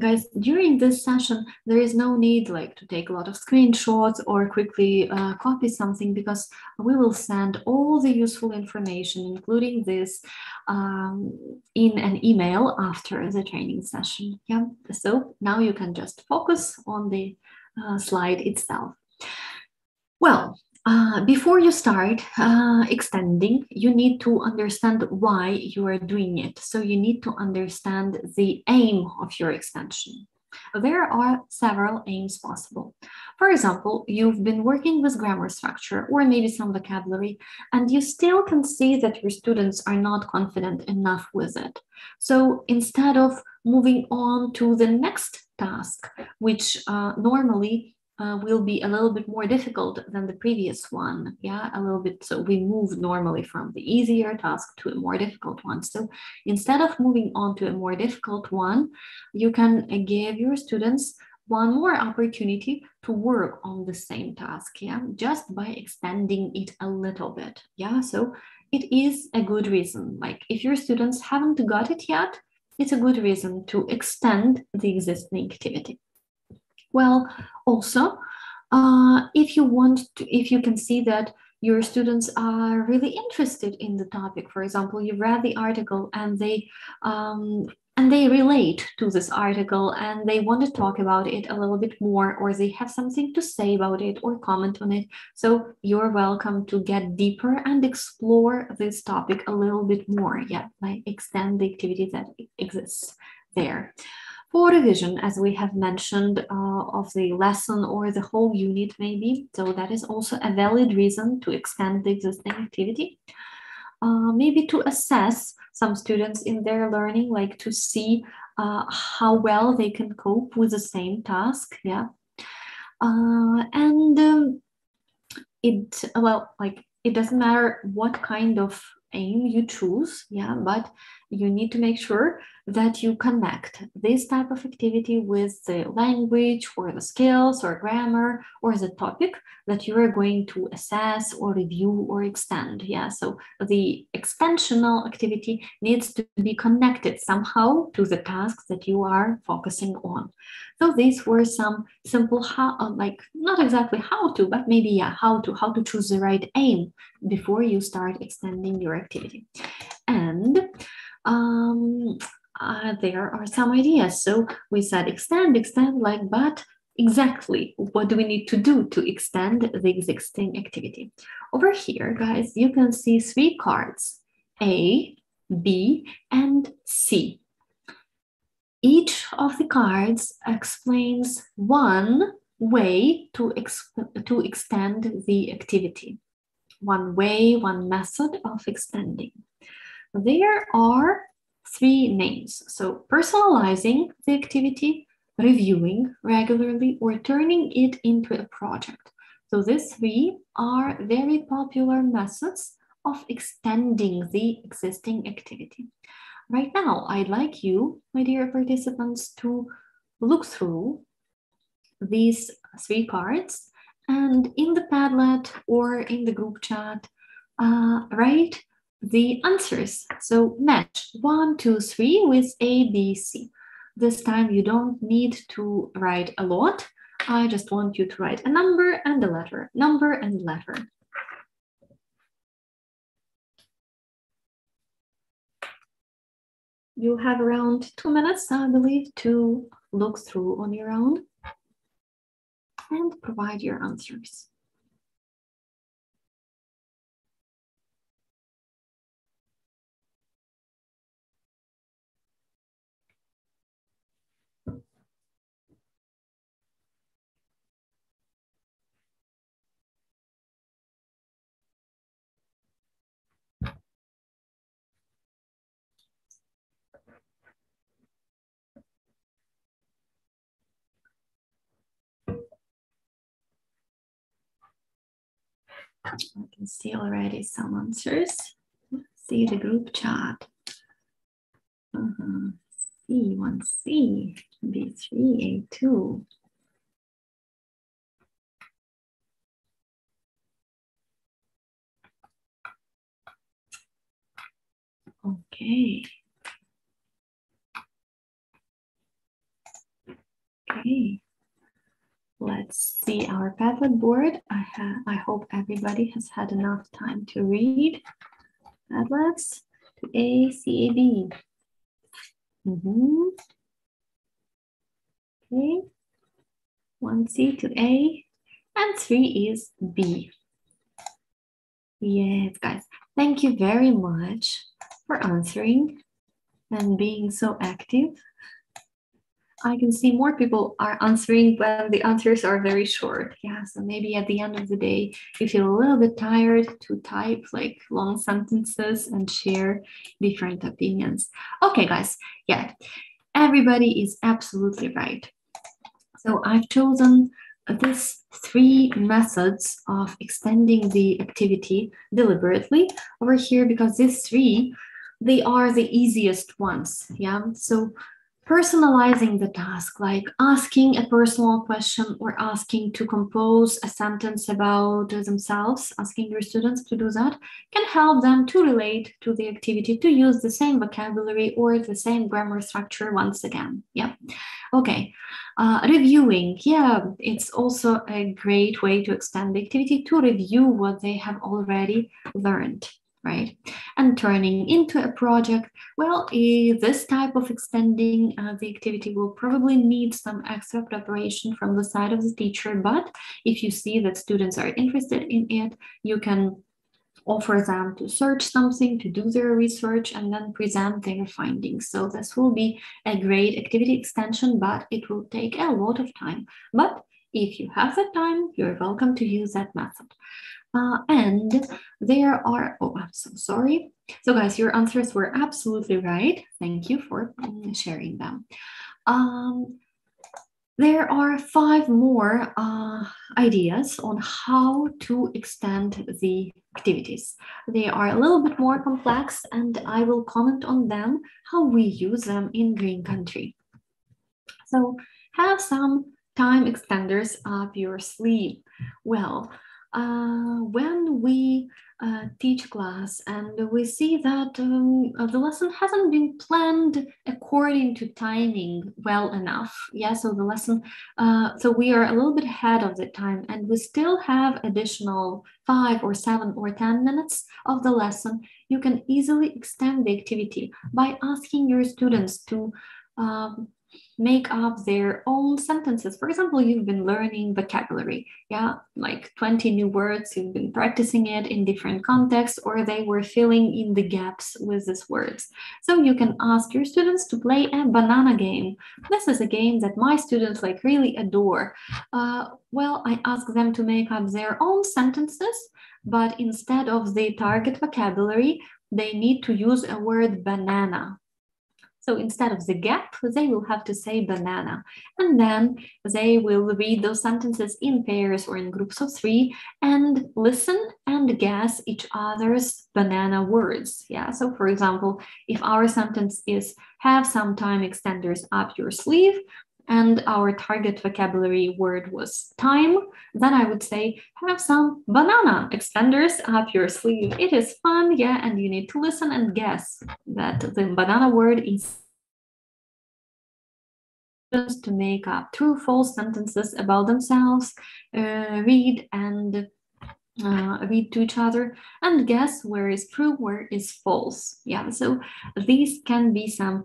Guys, during this session, there is no need like to take a lot of screenshots or quickly copy something, because we will send all the useful information, including this, in an email after the training session. Yeah, so now you can just focus on the slide itself. Well, before you start extending, you need to understand why you are doing it. So you need to understand the aim of your extension. There are several aims possible. For example, you've been working with grammar structure or maybe some vocabulary, and you still can see that your students are not confident enough with it. So instead of moving on to the next task, which normally will be a little bit more difficult than the previous one, yeah, a little bit. So we move normally from the easier task to a more difficult one. So instead of moving on to a more difficult one, you can give your students one more opportunity to work on the same task, yeah, just by extending it a little bit, yeah. So it is a good reason, like if your students haven't got it yet, it's a good reason to extend the existing activity. Well, also, if you can see that your students are really interested in the topic, for example, you read the article and they relate to this article and they want to talk about it a little bit more, or they have something to say about it or comment on it. So you're welcome to get deeper and explore this topic a little bit more, yeah, like extend the activity that exists there. For revision, as we have mentioned, of the lesson or the whole unit maybe, so that is also a valid reason to extend the existing activity. Maybe to assess some students in their learning, like to see how well they can cope with the same task, yeah. It doesn't matter what kind of aim you choose, yeah, but you need to make sure that you connect this type of activity with the language or the skills or grammar or the topic that you are going to assess or review or extend, yeah. So the extensional activity needs to be connected somehow to the tasks that you are focusing on. So these were some simple not exactly how to, but maybe yeah, how to choose the right aim before you start extending your activity. And there are some ideas. So we said extend, but exactly what do we need to do to extend the existing activity? Over here, guys, you can see 3 cards, A, B, and C. Each of the cards explains one way to extend the activity. One way, one method of extending. There are 3 names. So personalizing the activity, reviewing regularly, or turning it into a project. So these 3 are very popular methods of extending the existing activity. Right now, I'd like you, my dear participants, to look through these 3 cards and in the Padlet or in the group chat, write the answers. So match 1, 2, 3 with A, B, C. This time you don't need to write a lot. I just want you to write a number and a letter, number and letter. You have around 2 minutes, I believe, to look through on your own and provide your answers. I can see already some answers. See the group chat. C1C, B3, A2. Okay. Okay. Let's see our Padlet board. I hope everybody has had enough time to read Padlets to A, C, A, B. Okay. 1C to A, and 3 is B. Yes, guys. Thank you very much for answering and being so active. I can see more people are answering when the answers are very short. Yeah, so maybe at the end of the day, you feel a little bit tired to type like long sentences and share different opinions. Okay, guys, yeah, everybody is absolutely right. So I've chosen these 3 methods of extending the activity deliberately over here because these 3, they are the easiest ones, yeah? So personalizing the task, like asking a personal question or asking to compose a sentence about themselves, asking your students to do that, can help them to relate to the activity, to use the same vocabulary or the same grammar structure once again. Yeah. Okay. Reviewing. Yeah, it's also a great way to extend the activity, to review what they have already learned. Right? And turning into a project, well, this type of extending the activity will probably need some extra preparation from the side of the teacher, but if you see that students are interested in it, you can offer them to search something, to do their research, and then present their findings. So this will be a great activity extension, but it will take a lot of time. But if you have that time, you're welcome to use that method. And there are, oh, I'm so sorry. So guys, your answers were absolutely right. Thank you for sharing them. There are 5 more ideas on how to extend the activities. They are a little bit more complex, and I will comment on them, how we use them in Green Country. So have some time extenders up your sleeve. Well, when we teach class and we see that the lesson hasn't been planned according to timing well enough, yeah, so the lesson, so we are a little bit ahead of the time and we still have additional 5 or 7 or 10 minutes of the lesson, you can easily extend the activity by asking your students to make up their own sentences. For example, you've been learning vocabulary, yeah, like 20 new words, you've been practicing it in different contexts, or they were filling in the gaps with these words. So you can ask your students to play a banana game. This is a game that my students like really adore. Well, I ask them to make up their own sentences, but instead of the target vocabulary, they need to use a word banana. So instead of the gap, they will have to say banana. And then they will read those sentences in pairs or in groups of 3 and listen and guess each other's banana words. Yeah, so for example, if our sentence is have some time extenders up your sleeve, and our target vocabulary word was time, then I would say, have some banana extenders up your sleeve. It is fun, yeah, and you need to listen and guess that the banana word is to make up true, false sentences about themselves, read to each other and guess where is true, where is false. Yeah, so these can be some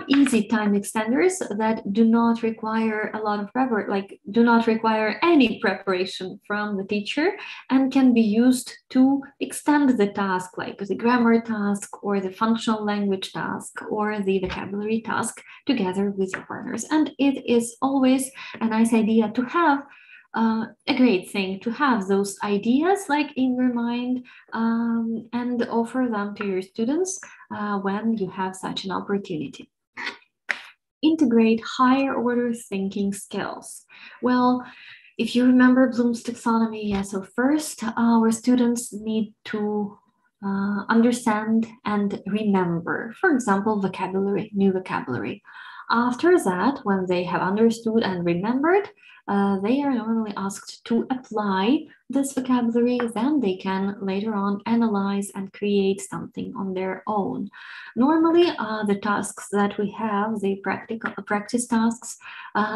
easy time extenders that do not require a lot of do not require any preparation from the teacher and can be used to extend the task, like the grammar task or the functional language task or the vocabulary task together with your partners. And it is always a nice idea to have a great thing to have those ideas like in your mind and offer them to your students when you have such an opportunity. Integrate higher order thinking skills. Well, if you remember Bloom's taxonomy, yeah, so first our students need to understand and remember, for example, vocabulary, new vocabulary. After that, when they have understood and remembered, they are normally asked to apply this vocabulary, then they can later on analyze and create something on their own. Normally, the tasks that we have, the practice tasks,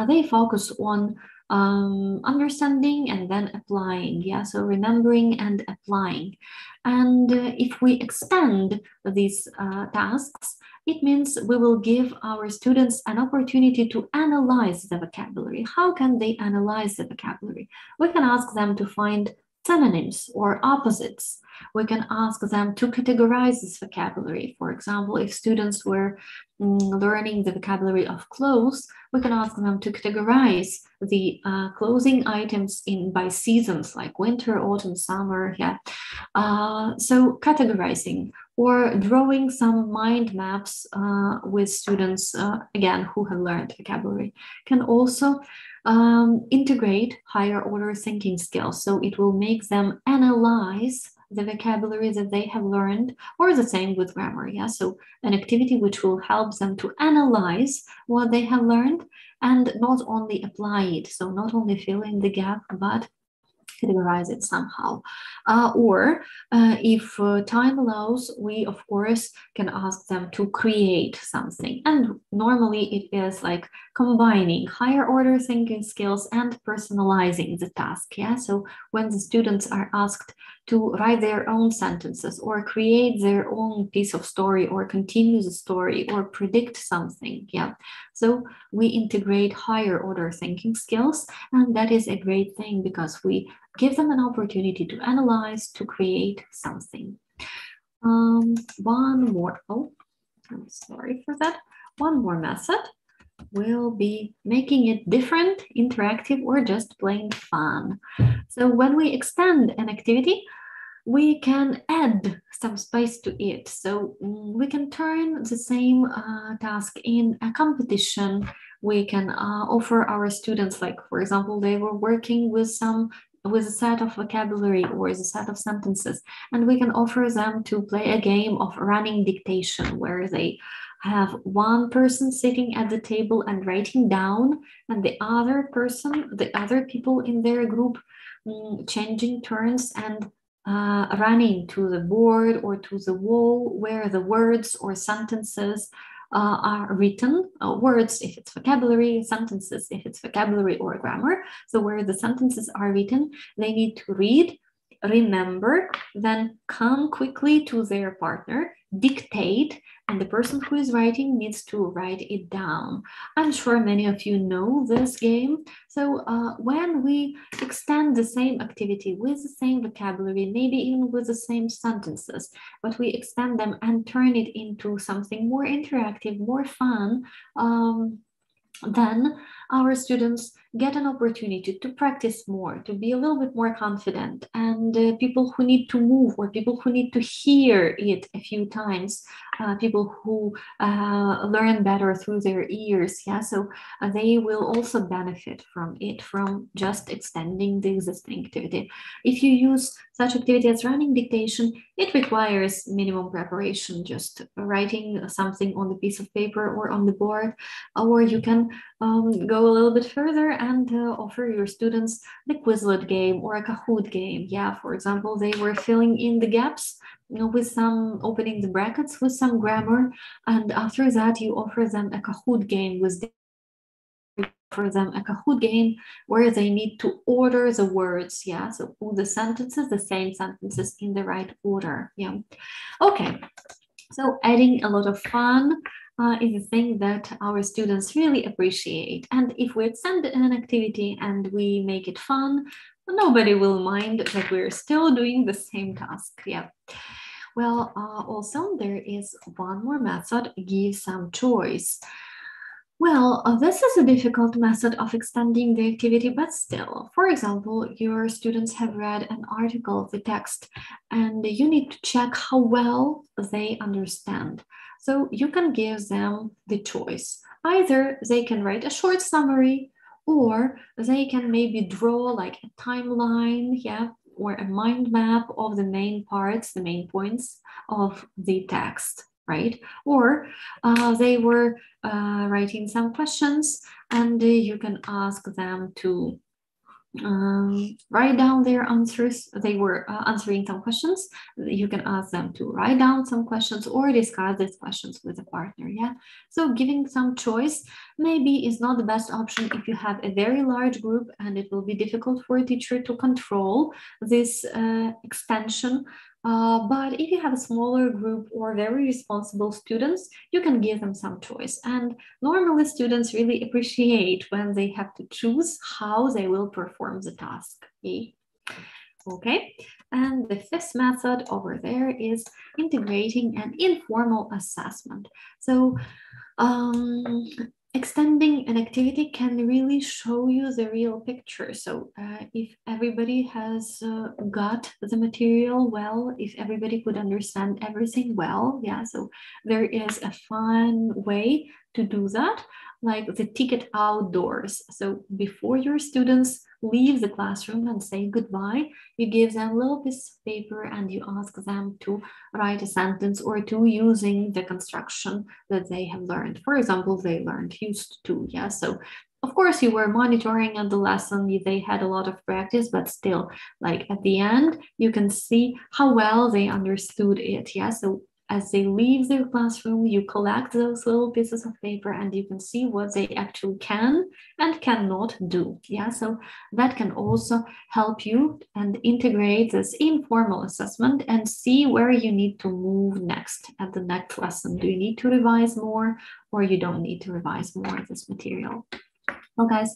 they focus on understanding and then applying, yeah, so remembering and applying. And if we extend these tasks, it means we will give our students an opportunity to analyze the vocabulary. How can they analyze the vocabulary? We can ask them to find synonyms or opposites. We can ask them to categorize this vocabulary. For example, if students were learning the vocabulary of clothes, we can ask them to categorize the clothing items by seasons, like winter, autumn, summer, yeah. So categorizing or drawing some mind maps with students, again, who have learned vocabulary, can also integrate higher order thinking skills. So it will make them analyze the vocabulary that they have learned, or the same with grammar, yeah? So an activity which will help them to analyze what they have learned and not only apply it, so not only fill in the gap, but categorize it somehow. If time allows, we of course can ask them to create something. And normally it is like combining higher order thinking skills and personalizing the task. Yeah. So when the students are asked to write their own sentences or create their own piece of story or continue the story or predict something, yeah, So we integrate higher order thinking skills, and that is a great thing because we give them an opportunity to analyze, to create something. One more, oh, I'm sorry for that. One more method will be making it different, interactive, or just plain fun. So when we extend an activity, we can add some spice to it. So we can turn the same task in a competition. We can offer our students, like, for example, they were working with a set of vocabulary or a set of sentences, and we can offer them to play a game of running dictation where they have one person sitting at the table and writing down, and the other person, the other people in their group changing turns and running to the board or to the wall where the words or sentences are written, words if it's vocabulary, sentences if it's vocabulary or grammar. So where the sentences are written, they need to read, remember, then come quickly to their partner, dictate, and the person who is writing needs to write it down. I'm sure many of you know this game. So when we extend the same activity with the same vocabulary, maybe even with the same sentences, but we extend them and turn it into something more interactive, more fun, then our students get an opportunity to practice more, to be a little bit more confident, and people who need to move or people who need to hear it a few times, people who learn better through their ears, yeah, so they will also benefit from it, from just extending the existing activity. If you use such activity as running dictation, it requires minimum preparation, just writing something on the piece of paper or on the board, or you can go a little bit further and offer your students the Quizlet game or a Kahoot game. Yeah, for example, they were filling in the gaps, you know, with some opening the brackets with some grammar, and after that you offer them a Kahoot game where they need to order the words, yeah, so put the sentences, the same sentences in the right order, yeah. Okay, so adding a lot of fun is a thing that our students really appreciate. And if we extend an activity and we make it fun, nobody will mind that we're still doing the same task. Yeah. Well, also there is one more method, give some choice. Well, this is a difficult method of extending the activity, but still, for example, your students have read an article, the text, and you need to check how well they understand. So you can give them the choice. Either they can write a short summary, or they can maybe draw like a timeline, yeah, or a mind map of the main parts, the main points of the text, right? Or they were writing some questions, and you can ask them to write down their answers. They were answering some questions. You can ask them to write down some questions or discuss these questions with a partner, yeah? So giving some choice maybe is not the best option if you have a very large group and it will be difficult for a teacher to control this extension. But if you have a smaller group or very responsible students, you can give them some choice. And normally students really appreciate when they have to choose how they will perform the task. Okay, and the fifth method over there is integrating an informal assessment. So extending an activity can really show you the real picture. So if everybody has got the material well, if everybody could understand everything well, yeah, so there is a fun way to do that, like the ticket outdoors. So before your students leave the classroom and say goodbye, you give them a little piece of paper and you ask them to write a sentence or two using the construction that they have learned. For example, they learned used to, yeah. So of course you were monitoring at the lesson, they had a lot of practice, but still, like at the end, you can see how well they understood it, yeah. So as they leave their classroom, you collect those little pieces of paper and you can see what they actually can and cannot do. Yeah, so that can also help you and integrate this informal assessment and see where you need to move next at the next lesson. Do you need to revise more, or you don't need to revise more of this material? Well, guys,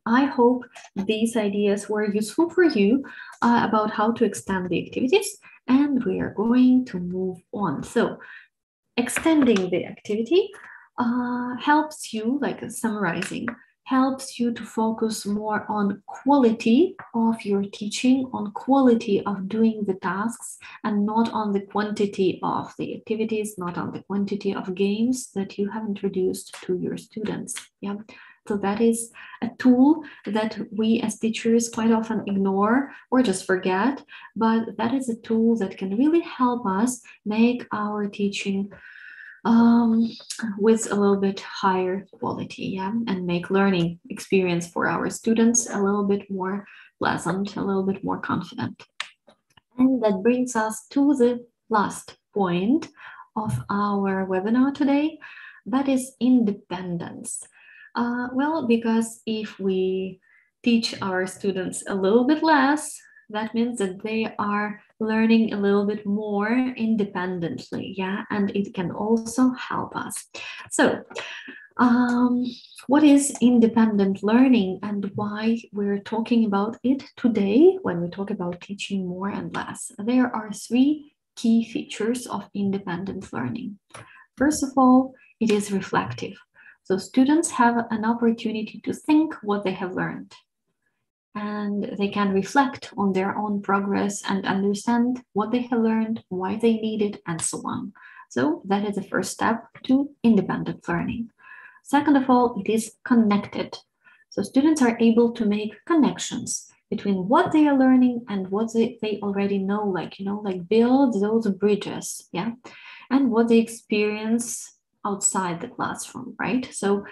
I hope these ideas were useful for you about how to extend the activities, and we are going to move on. So extending the activity helps you, like summarizing, helps you to focus more on quality of your teaching, on quality of doing the tasks, and not on the quantity of the activities, not on the quantity of games that you have introduced to your students. Yeah. So that is a tool that we as teachers quite often ignore or just forget, but that is a tool that can really help us make our teaching with a little bit higher quality, yeah, and make learning experience for our students a little bit more pleasant, a little bit more confident. And that brings us to the last point of our webinar today, that is independence. Well, because if we teach our students a little bit less, that means that they are learning a little bit more independently, yeah, and it can also help us. So, what is independent learning and why we're talking about it today when we talk about teaching more and less? There are three key features of independent learning. First of all, it is reflective. So students have an opportunity to think what they have learned, and they can reflect on their own progress and understand what they have learned, why they need it, and so on. So that is the first step to independent learning. Second of all, it is connected. So students are able to make connections between what they are learning and what they already know, like build those bridges, yeah, and what they experience outside the classroom, right? So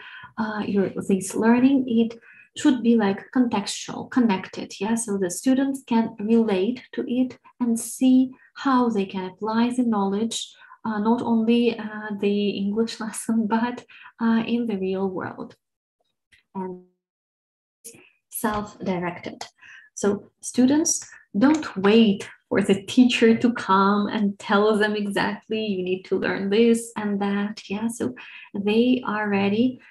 this learning, it should be like contextual, connected, yeah? So the students can relate to it and see how they can apply the knowledge, not only the English lesson, but in the real world. And self-directed. So students don't wait for the teacher to come and tell them exactly you need to learn this and that. Yeah, so they are ready.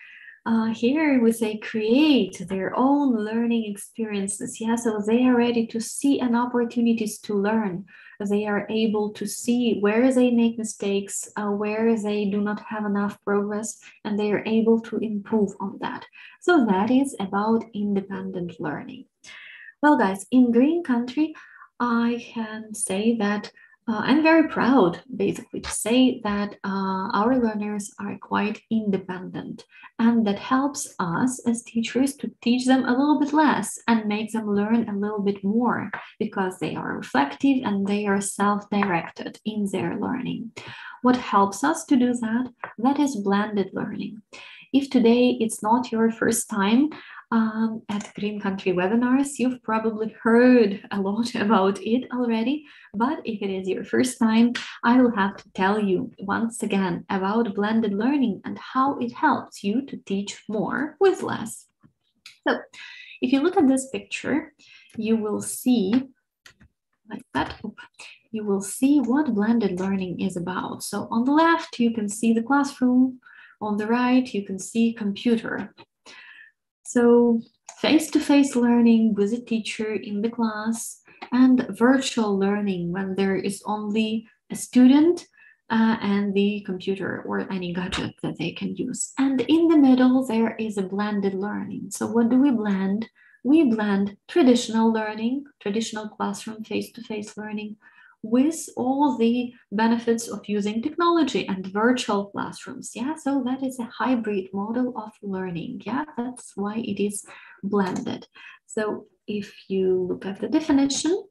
Here we say create their own learning experiences. Yeah, so they are ready to see an opportunities to learn. They are able to see where they make mistakes, where they do not have enough progress, and they are able to improve on that. So that is about independent learning. Well, guys, in Green Country, I can say that I'm very proud, basically, to say that our learners are quite independent, and that helps us as teachers to teach them a little bit less and make them learn a little bit more, because they are reflective and they are self-directed in their learning. What helps us to do that? That is blended learning. If today it's not your first time at Green Country webinars, you've probably heard a lot about it already, but if it is your first time, I will have to tell you once again about blended learning and how it helps you to teach more with less. So if you look at this picture, you will see like that. You will see what blended learning is about. So on the left, you can see the classroom. On the right, you can see computer. So face-to-face learning with a teacher in the class, and virtual learning when there is only a student and the computer or any gadget that they can use. And in the middle, there is a blended learning. So what do we blend? We blend traditional learning, traditional classroom face-to-face learning, with all the benefits of using technology and virtual classrooms. Yeah, so that is a hybrid model of learning. Yeah, that's why it is blended. So if you look at the definition,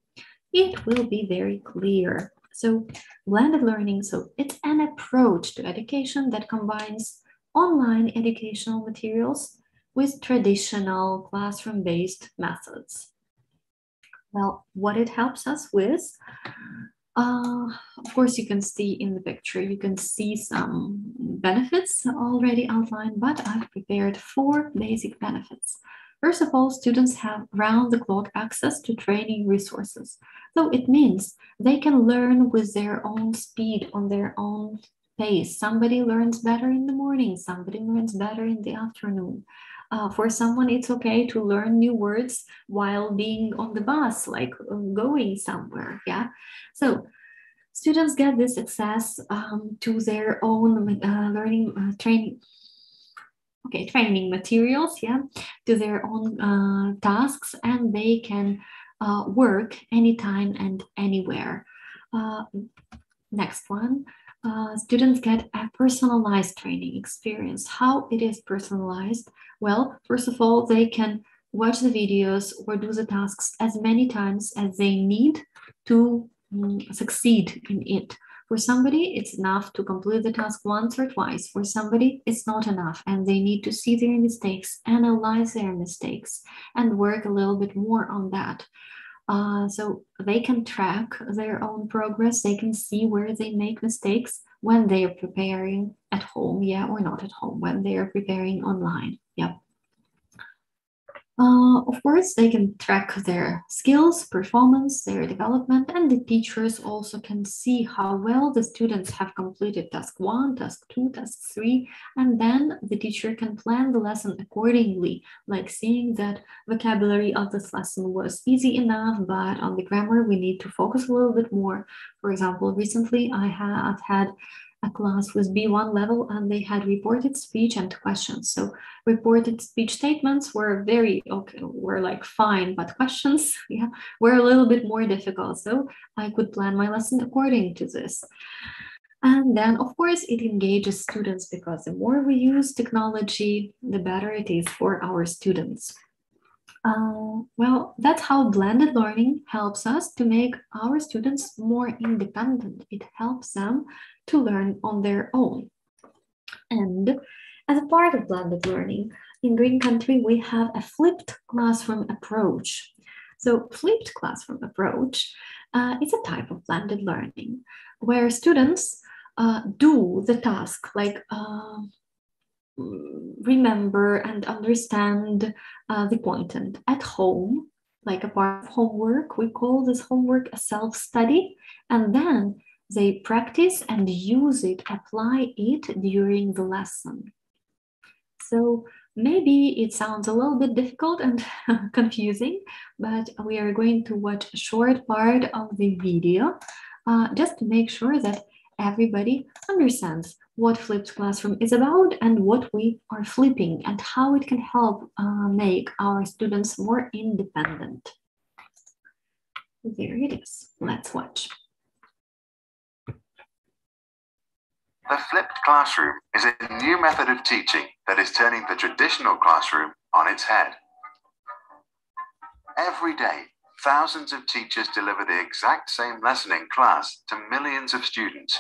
it will be very clear. So blended learning, so it's an approach to education that combines online educational materials with traditional classroom-based methods. Well, what it helps us with? Of course, you can see in the picture, you can see some benefits already outlined, but I've prepared 4 basic benefits. First of all, students have round-the-clock access to training resources. So it means they can learn with their own speed, on their own pace. Somebody learns better in the morning, somebody learns better in the afternoon. For someone, it's okay to learn new words while being on the bus, like going somewhere, yeah? So students get this access to their own training materials, yeah, to their own tasks, and they can work anytime and anywhere. Next one. Students get a personalized training experience. How it is personalized? Well, first of all, they can watch the videos or do the tasks as many times as they need to succeed in it. For somebody, it's enough to complete the task once or twice. For somebody, it's not enough, and they need to see their mistakes, analyze their mistakes, and work a little bit more on that. So they can track their own progress. They can see where they make mistakes when they are preparing at home, yeah, or not at home, when they are preparing online, yeah. Of course, they can track their skills, performance, their development, and the teachers also can see how well the students have completed task 1, task 2, task 3, and then the teacher can plan the lesson accordingly, like seeing that vocabulary of this lesson was easy enough, but on the grammar we need to focus a little bit more. For example, recently I've had a class with B1 level, and they had reported speech and questions. So reported speech statements were were like fine, but questions, yeah, were a little bit more difficult. So I could plan my lesson according to this. And then, of course, it engages students, because the more we use technology, the better it is for our students. Well, that's how blended learning helps us to make our students more independent. It helps them to learn on their own. And as a part of blended learning, in Green Country, we have a flipped classroom approach. So flipped classroom approach is a type of blended learning where students do the task, like remember and understand the content at home, like a part of homework. We call this homework a self-study, and then they practice and use it, apply it during the lesson. So maybe it sounds a little bit difficult and confusing, but we are going to watch a short part of the video just to make sure that everybody understands what flipped classroom is about and what we are flipping and how it can help make our students more independent. There it is. Let's watch. The flipped classroom is a new method of teaching that is turning the traditional classroom on its head. Every day, thousands of teachers deliver the exact same lesson in class to millions of students.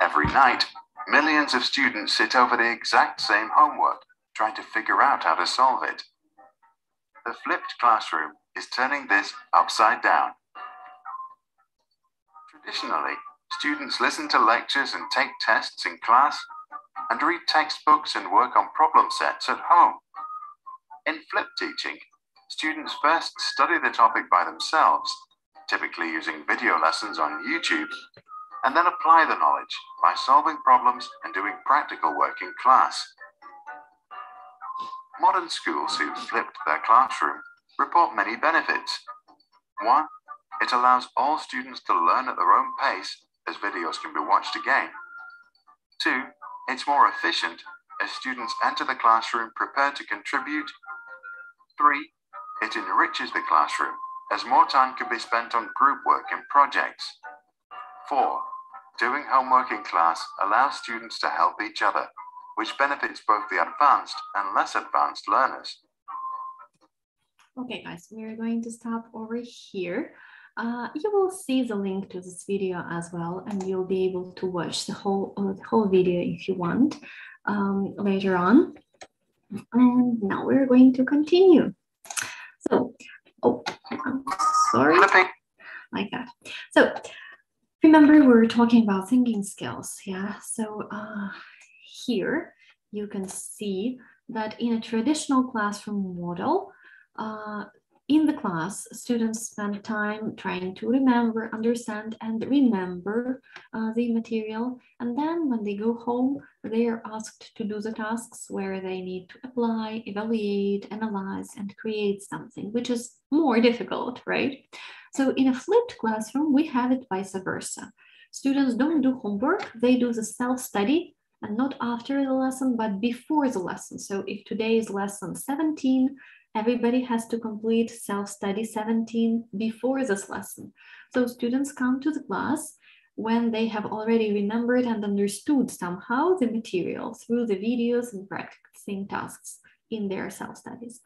Every night, millions of students sit over the exact same homework, trying to figure out how to solve it. The flipped classroom is turning this upside down. Traditionally, students listen to lectures and take tests in class, and read textbooks and work on problem sets at home. In flipped teaching, students first study the topic by themselves, typically using video lessons on YouTube, and then apply the knowledge by solving problems and doing practical work in class. Modern schools who've flipped their classroom report many benefits. 1, it allows all students to learn at their own pace, as videos can be watched again. 2, it's more efficient, as students enter the classroom prepared to contribute. 3, it enriches the classroom, as more time can be spent on group work and projects. 4, doing homework in class allows students to help each other, which benefits both the advanced and less advanced learners. Okay, guys, we're going to stop over here. You will see the link to this video as well, and you'll be able to watch the whole video if you want later on. And now we're going to continue. So, oh, I'm sorry, like that. So, Remember, we were talking about thinking skills, yeah? So here you can see that in a traditional classroom model, in the class, students spend time trying to remember, understand, and remember the material. And then when they go home, they are asked to do the tasks where they need to apply, evaluate, analyze, and create something, which is more difficult, right? So in a flipped classroom, we have it vice versa. Students don't do homework, they do the self-study, and not after the lesson, but before the lesson. So if today is lesson 17, everybody has to complete self-study 17 before this lesson. So students come to the class when they have already remembered and understood somehow the material through the videos and practicing tasks in their self-studies.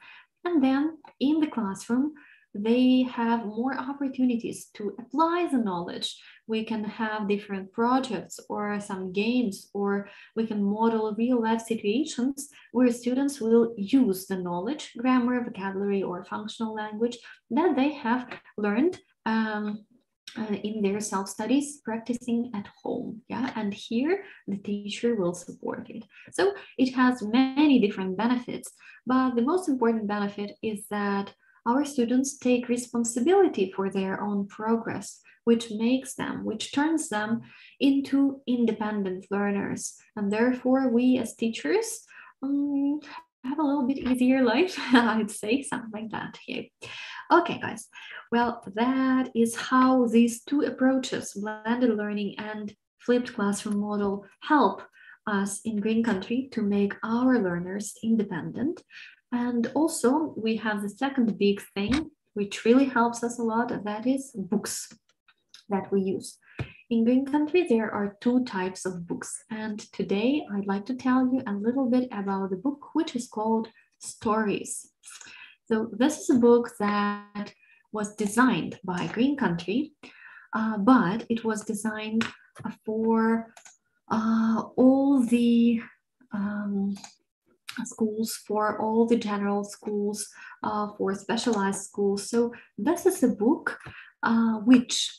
And then in the classroom, they have more opportunities to apply the knowledge. We can have different projects or some games, or we can model real-life situations where students will use the knowledge, grammar, vocabulary, or functional language that they have learned in their self-studies, practicing at home, yeah? And here the teacher will support it. So it has many different benefits, but the most important benefit is that our students take responsibility for their own progress, which turns them into independent learners. And therefore, we as teachers have a little bit easier life, I'd say, something like that here. Okay, guys. Well, that is how these two approaches, blended learning and flipped classroom model, help us in Green Country to make our learners independent. And also we have the second big thing, which really helps us a lot, that is books that we use. In Green Country, there are two types of books. And today I'd like to tell you a little bit about the book, which is called Stories. So this is a book that was designed by Green Country, but it was designed for all the schools, for all the general schools, for specialized schools. So this is a book which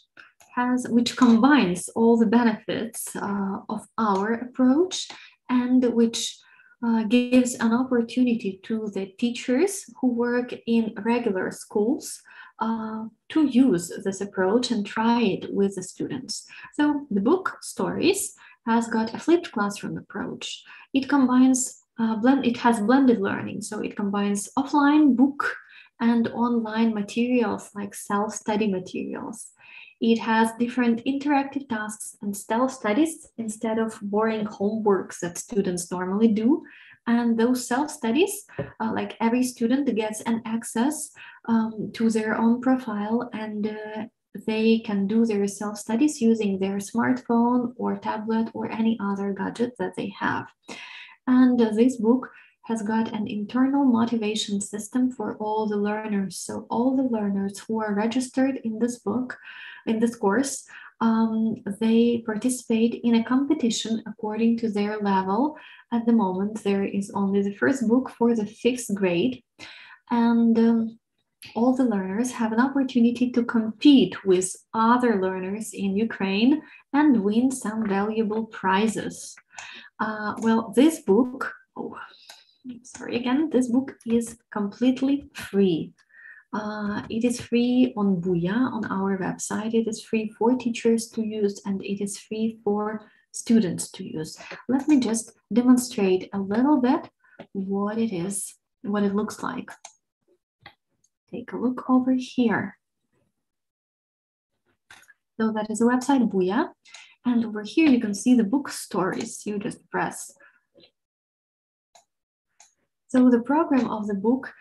combines all the benefits of our approach, and which gives an opportunity to the teachers who work in regular schools to use this approach and try it with the students. So the book Stories has got a flipped classroom approach. It combines it has blended learning, so it combines offline book and online materials like self-study materials. It has different interactive tasks and self-studies instead of boring homeworks that students normally do. And those self-studies, like every student gets an access to their own profile, and they can do their self-studies using their smartphone or tablet or any other gadget that they have. And this book has got an internal motivation system for all the learners. So all the learners who are registered in this book, in this course, they participate in a competition according to their level. At the moment, there is only the first book for the 5th grade. And all the learners have an opportunity to compete with other learners in Ukraine and win some valuable prizes. Well, this book, this book is completely free. It is free on Buya, on our website. It is free for teachers to use, and it is free for students to use. Let me just demonstrate a little bit what it is, what it looks like. Take a look over here. So that is the website Buya. And over here, you can see the book Stories. You just press. So the program of the book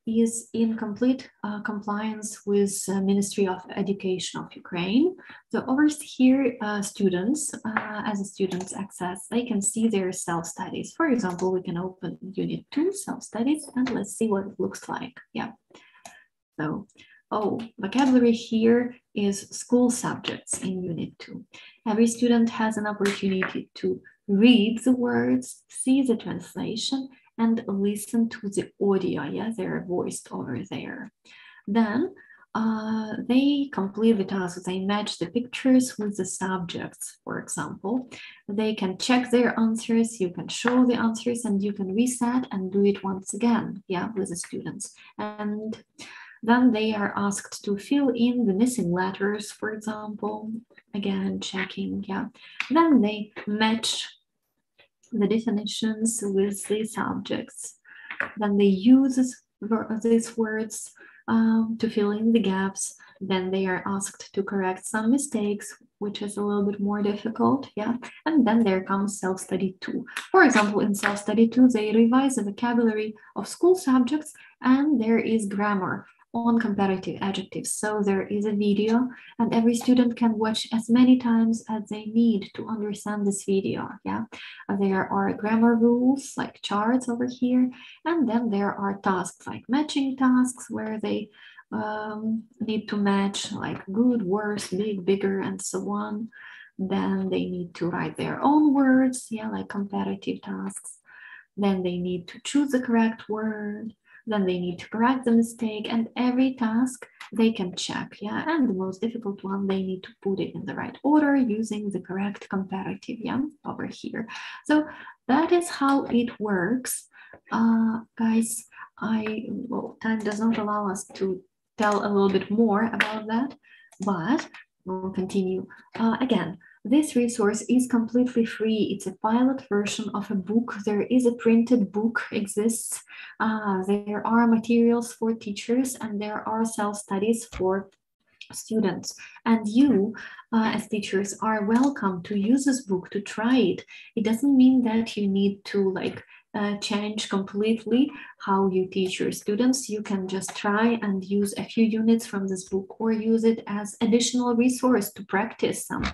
is in complete compliance with Ministry of Education of Ukraine. So over here, students, as a student's access, they can see their self-studies. For example, we can open Unit 2 self-studies, and let's see what it looks like. Yeah. So, vocabulary here is school subjects in Unit 2. Every student has an opportunity to read the words, see the translation, and listen to the audio. Yeah, they're voiced over there. Then They complete the tasks. They match the pictures with the subjects, for example. They can check their answers, you can show the answers, and you can reset and do it once again, yeah, with the students. And then they are asked to fill in the missing letters, for example, again, checking, yeah. Then they match the definitions with the subjects. Then they use these words to fill in the gaps. Then they are asked to correct some mistakes, which is a little bit more difficult, yeah. And then there comes self-study 2. For example, in self-study 2, they revise the vocabulary of school subjects, and there is grammar on comparative adjectives. So there is a video, and every student can watch as many times as they need to understand this video, yeah. There are grammar rules like charts over here, and then there are tasks like matching tasks where they need to match like good, worse, big, bigger, and so on. Then they need to write their own words, yeah, like comparative tasks. Then they need to choose the correct word. Then they need to correct the mistake, and every task they can check, yeah. And the most difficult one, they need to put it in the right order using the correct comparative, yeah, over here. So that is how it works. Guys, well, time does not allow us to tell a little bit more about that, but we'll continue. Again, this resource is completely free. It's a pilot version of a book. There is a printed book exists. There are materials for teachers, and there are self-studies for students. And you, as teachers, are welcome to use this book, to try it. It doesn't mean that you need to like change completely how you teach your students. You can just try and use a few units from this book, or use it as additional resource to practice some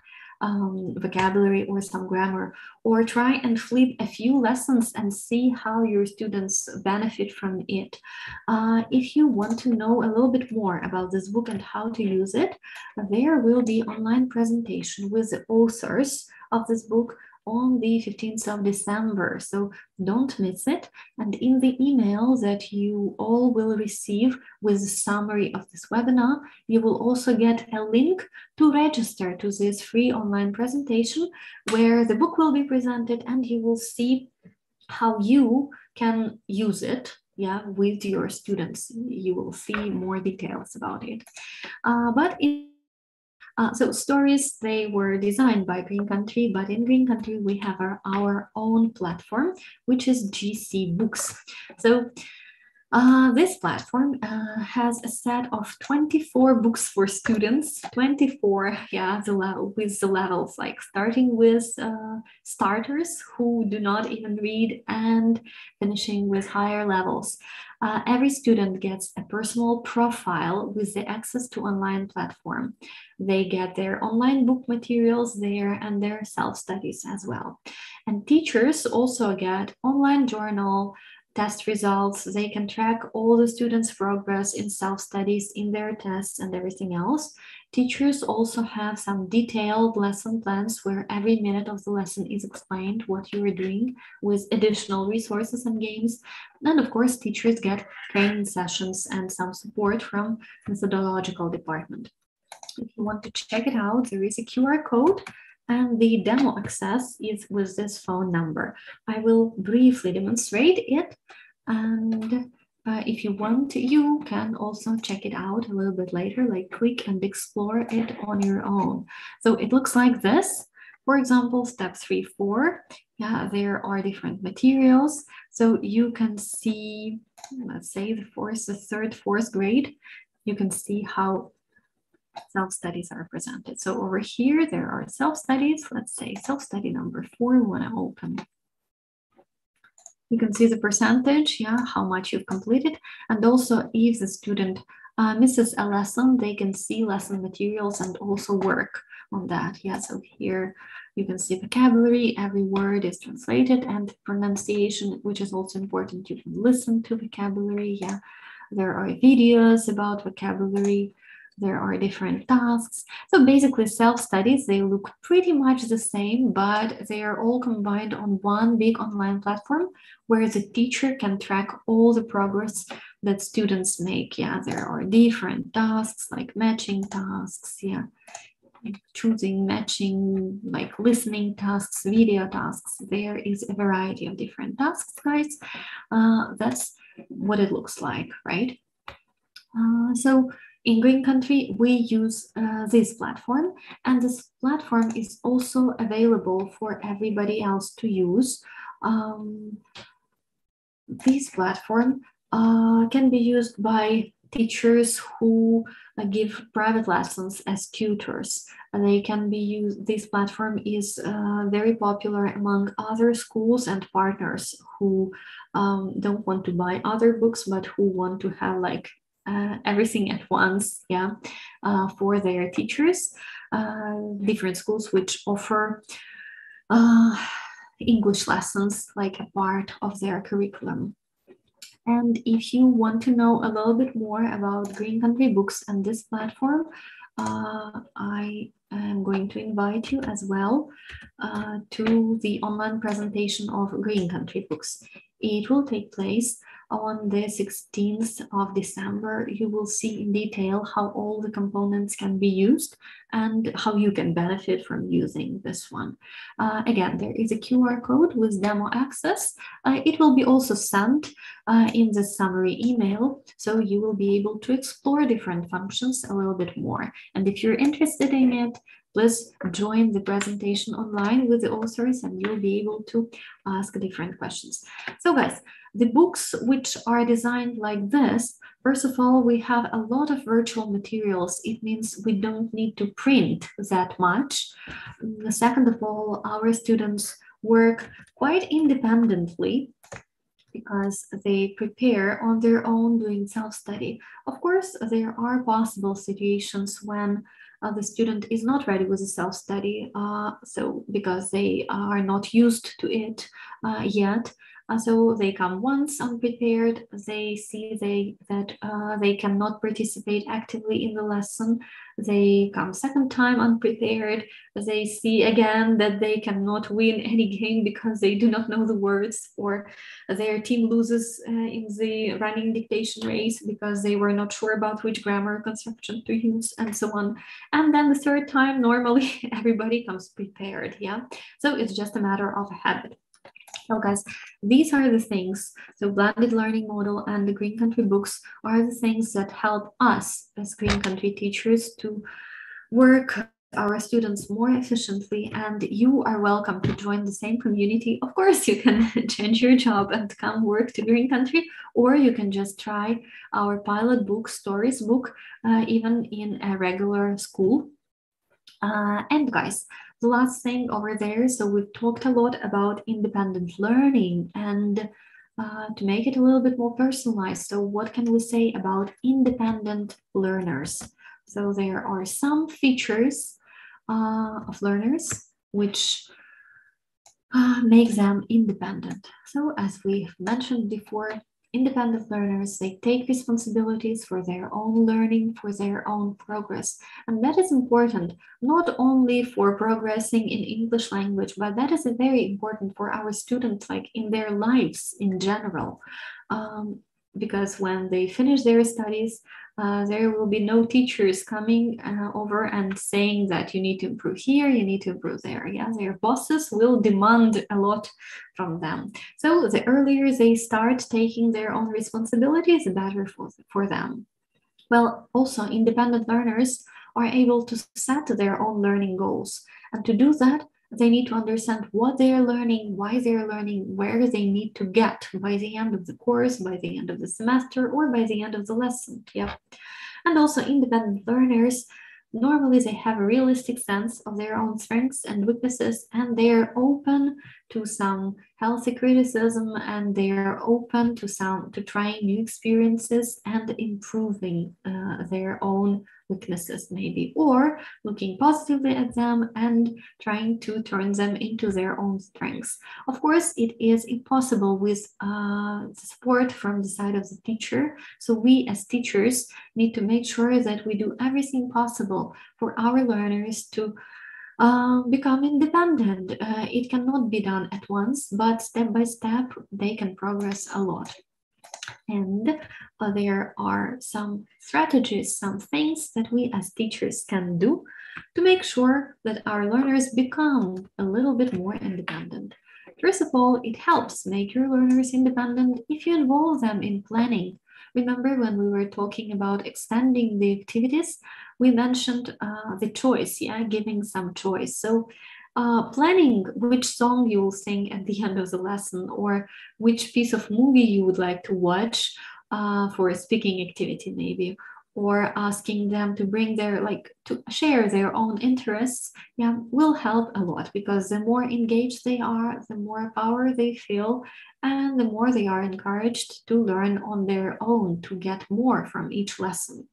vocabulary or some grammar, or try and flip a few lessons and see how your students benefit from it. If you want to know a little bit more about this book and how to use it, there will be online presentation with the authors of this book on the 15th of December, so don't miss it. And in the email that you all will receive with the summary of this webinar, you will also get a link to register to this free online presentation where the book will be presented, and you will see how you can use it, yeah, with your students. You will see more details about it. So stories, they were designed by Green Country, but in Green Country we have our own platform, which is GC Books. So this platform has a set of 24 books for students, 24, yeah, with the levels, like starting with starters who do not even read and finishing with higher levels. Every student gets a personal profile with the access to online platform. They get their online book materials there and their self-studies as well. And teachers also get online journal, test results. They can track all the students' progress in self-studies, in their tests and everything else. Teachers also have some detailed lesson plans where every minute of the lesson is explained what you are doing with additional resources and games. And of course, teachers get training sessions and some support from methodological department. If you want to check it out, there is a QR code, and the demo access is with this phone number. I will briefly demonstrate it, and if you want, you can also check it out a little bit later, like click and explore it on your own. So it looks like this. For example, step 3, 4, yeah, there are different materials. So you can see, let's say the third, fourth grade, you can see how self-studies are presented. So over here, there are self-studies. Let's say self-study number 4, we want to open. You can see the percentage, yeah, how much you've completed. And also if the student misses a lesson, they can see lesson materials and also work on that. Yeah, so here you can see vocabulary, every word is translated, and pronunciation, which is also important. You can listen to vocabulary, yeah. There are videos about vocabulary. There are different tasks. So basically self-studies, they look pretty much the same, but they are all combined on one big online platform where the teacher can track all the progress that students make. Yeah, there are different tasks like matching tasks, yeah, choosing, matching, like listening tasks, video tasks. There is a variety of different tasks, guys. That's what it looks like, right? So in Green Country, we use this platform, and this platform is also available for everybody else to use. This platform can be used by teachers who give private lessons as tutors. They can be used. This platform is very popular among other schools and partners who don't want to buy other books, but who want to have like everything at once, yeah, for their teachers. Different schools which offer English lessons like a part of their curriculum. And if you want to know a little bit more about Green Country Books and this platform, I am going to invite you as well to the online presentation of Green Country Books. It will take place on the 16th of December. You will see in detail how all the components can be used and how you can benefit from using this one. Again, there is a QR code with demo access. It will be also sent in the summary email, so you will be able to explore different functions a little bit more. And if you're interested in it, please join the presentation online with the authors and you'll be able to ask different questions. So guys, the books which are designed like this, first of all, we have a lot of virtual materials. It means we don't need to print that much. Second of all, our students work quite independently because they prepare on their own doing self-study. Of course, there are possible situations when the student is not ready with the self-study, so because they are not used to it yet. So they come once unprepared, they see that they cannot participate actively in the lesson. They come second time unprepared. They see again that they cannot win any game because they do not know the words, or their team loses in the running dictation race because they were not sure about which grammar construction to use, and so on. And then the third time, normally everybody comes prepared, yeah? So it's just a matter of a habit. So guys, these are the things, so blended learning model and the Green Country books are the things that help us as Green Country teachers to work our students more efficiently, and you are welcome to join the same community. Of course, you can change your job and come work to Green Country, or you can just try our pilot book, stories book, even in a regular school. And guys, the last thing over there, so we've talked a lot about independent learning and to make it a little bit more personalized. So what can we say about independent learners? So there are some features of learners which make them independent. So as we've mentioned before, independent learners, they take responsibilities for their own learning, for their own progress. And that is important, not only for progressing in English language, but that is very important for our students, like in their lives in general. Because when they finish their studies, there will be no teachers coming over and saying that you need to improve here, you need to improve there. Yeah, their bosses will demand a lot from them. So the earlier they start taking their own responsibilities, the better for them. Well, also independent learners are able to set their own learning goals. And to do that, they need to understand what they are learning, why they are learning, where they need to get by the end of the course, by the end of the semester, or by the end of the lesson. Yeah. And also independent learners, normally they have a realistic sense of their own strengths and weaknesses, and they are open to some healthy criticism, and they are open to trying new experiences and improving their own weaknesses maybe, or looking positively at them and trying to turn them into their own strengths. Of course, it is impossible with support from the side of the teacher. So we as teachers need to make sure that we do everything possible for our learners to become independent. It cannot be done at once, but step by step, they can progress a lot. And there are some strategies, some things that we as teachers can do to make sure that our learners become a little bit more independent. First of all, it helps make your learners independent if you involve them in planning. Remember when we were talking about extending the activities, we mentioned the choice, yeah, giving some choice. So planning which song you will sing at the end of the lesson, or which piece of movie you would like to watch for a speaking activity maybe, or asking them to bring their, to share their own interests, yeah, will help a lot, because the more engaged they are, the more power they feel, and the more they are encouraged to learn on their own, to get more from each lesson.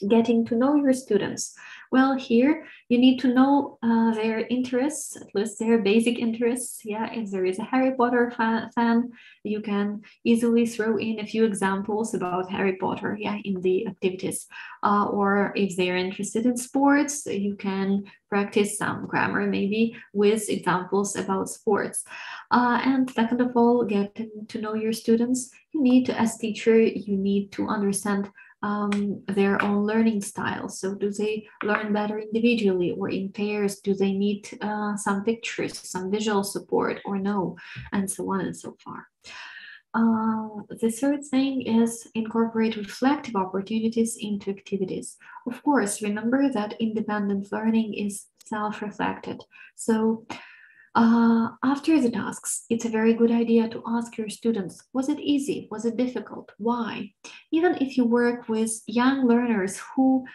Getting to know your students. Well, here you need to know their interests, at least their basic interests. Yeah, if there is a Harry Potter fan, you can easily throw in a few examples about Harry Potter, yeah, in the activities. Or if they're interested in sports, you can practice some grammar maybe with examples about sports. And second of all, getting to know your students, you need to, as teacher, you need to understand their own learning style. So do they learn better individually or in pairs? Do they need some pictures, some visual support or no? And so on and so far. The third thing is incorporate reflective opportunities into activities. Of course, remember that independent learning is self-reflected. So after the tasks, it's a very good idea to ask your students, was it easy? Was it difficult? Why? Even if you work with young learners who,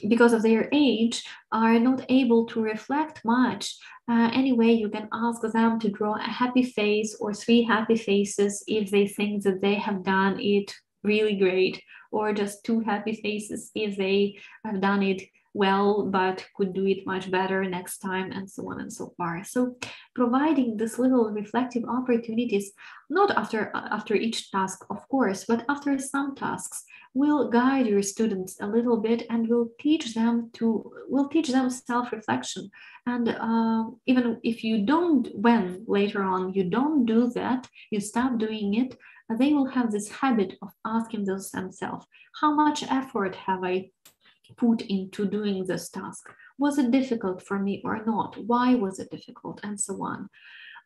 because of their age, are not able to reflect much, anyway, you can ask them to draw a happy face or 3 happy faces if they think that they have done it really great, or just 2 happy faces if they have done it well, but could do it much better next time, and so on and so far. So providing this little reflective opportunities, not after each task, of course, but after some tasks, will guide your students a little bit and will teach them self-reflection. And even if you don't, when later on you don't do that, you stop doing it, they will have this habit of asking themselves, how much effort have I put into doing this task? Was it difficult for me or not? Why was it difficult? And so on.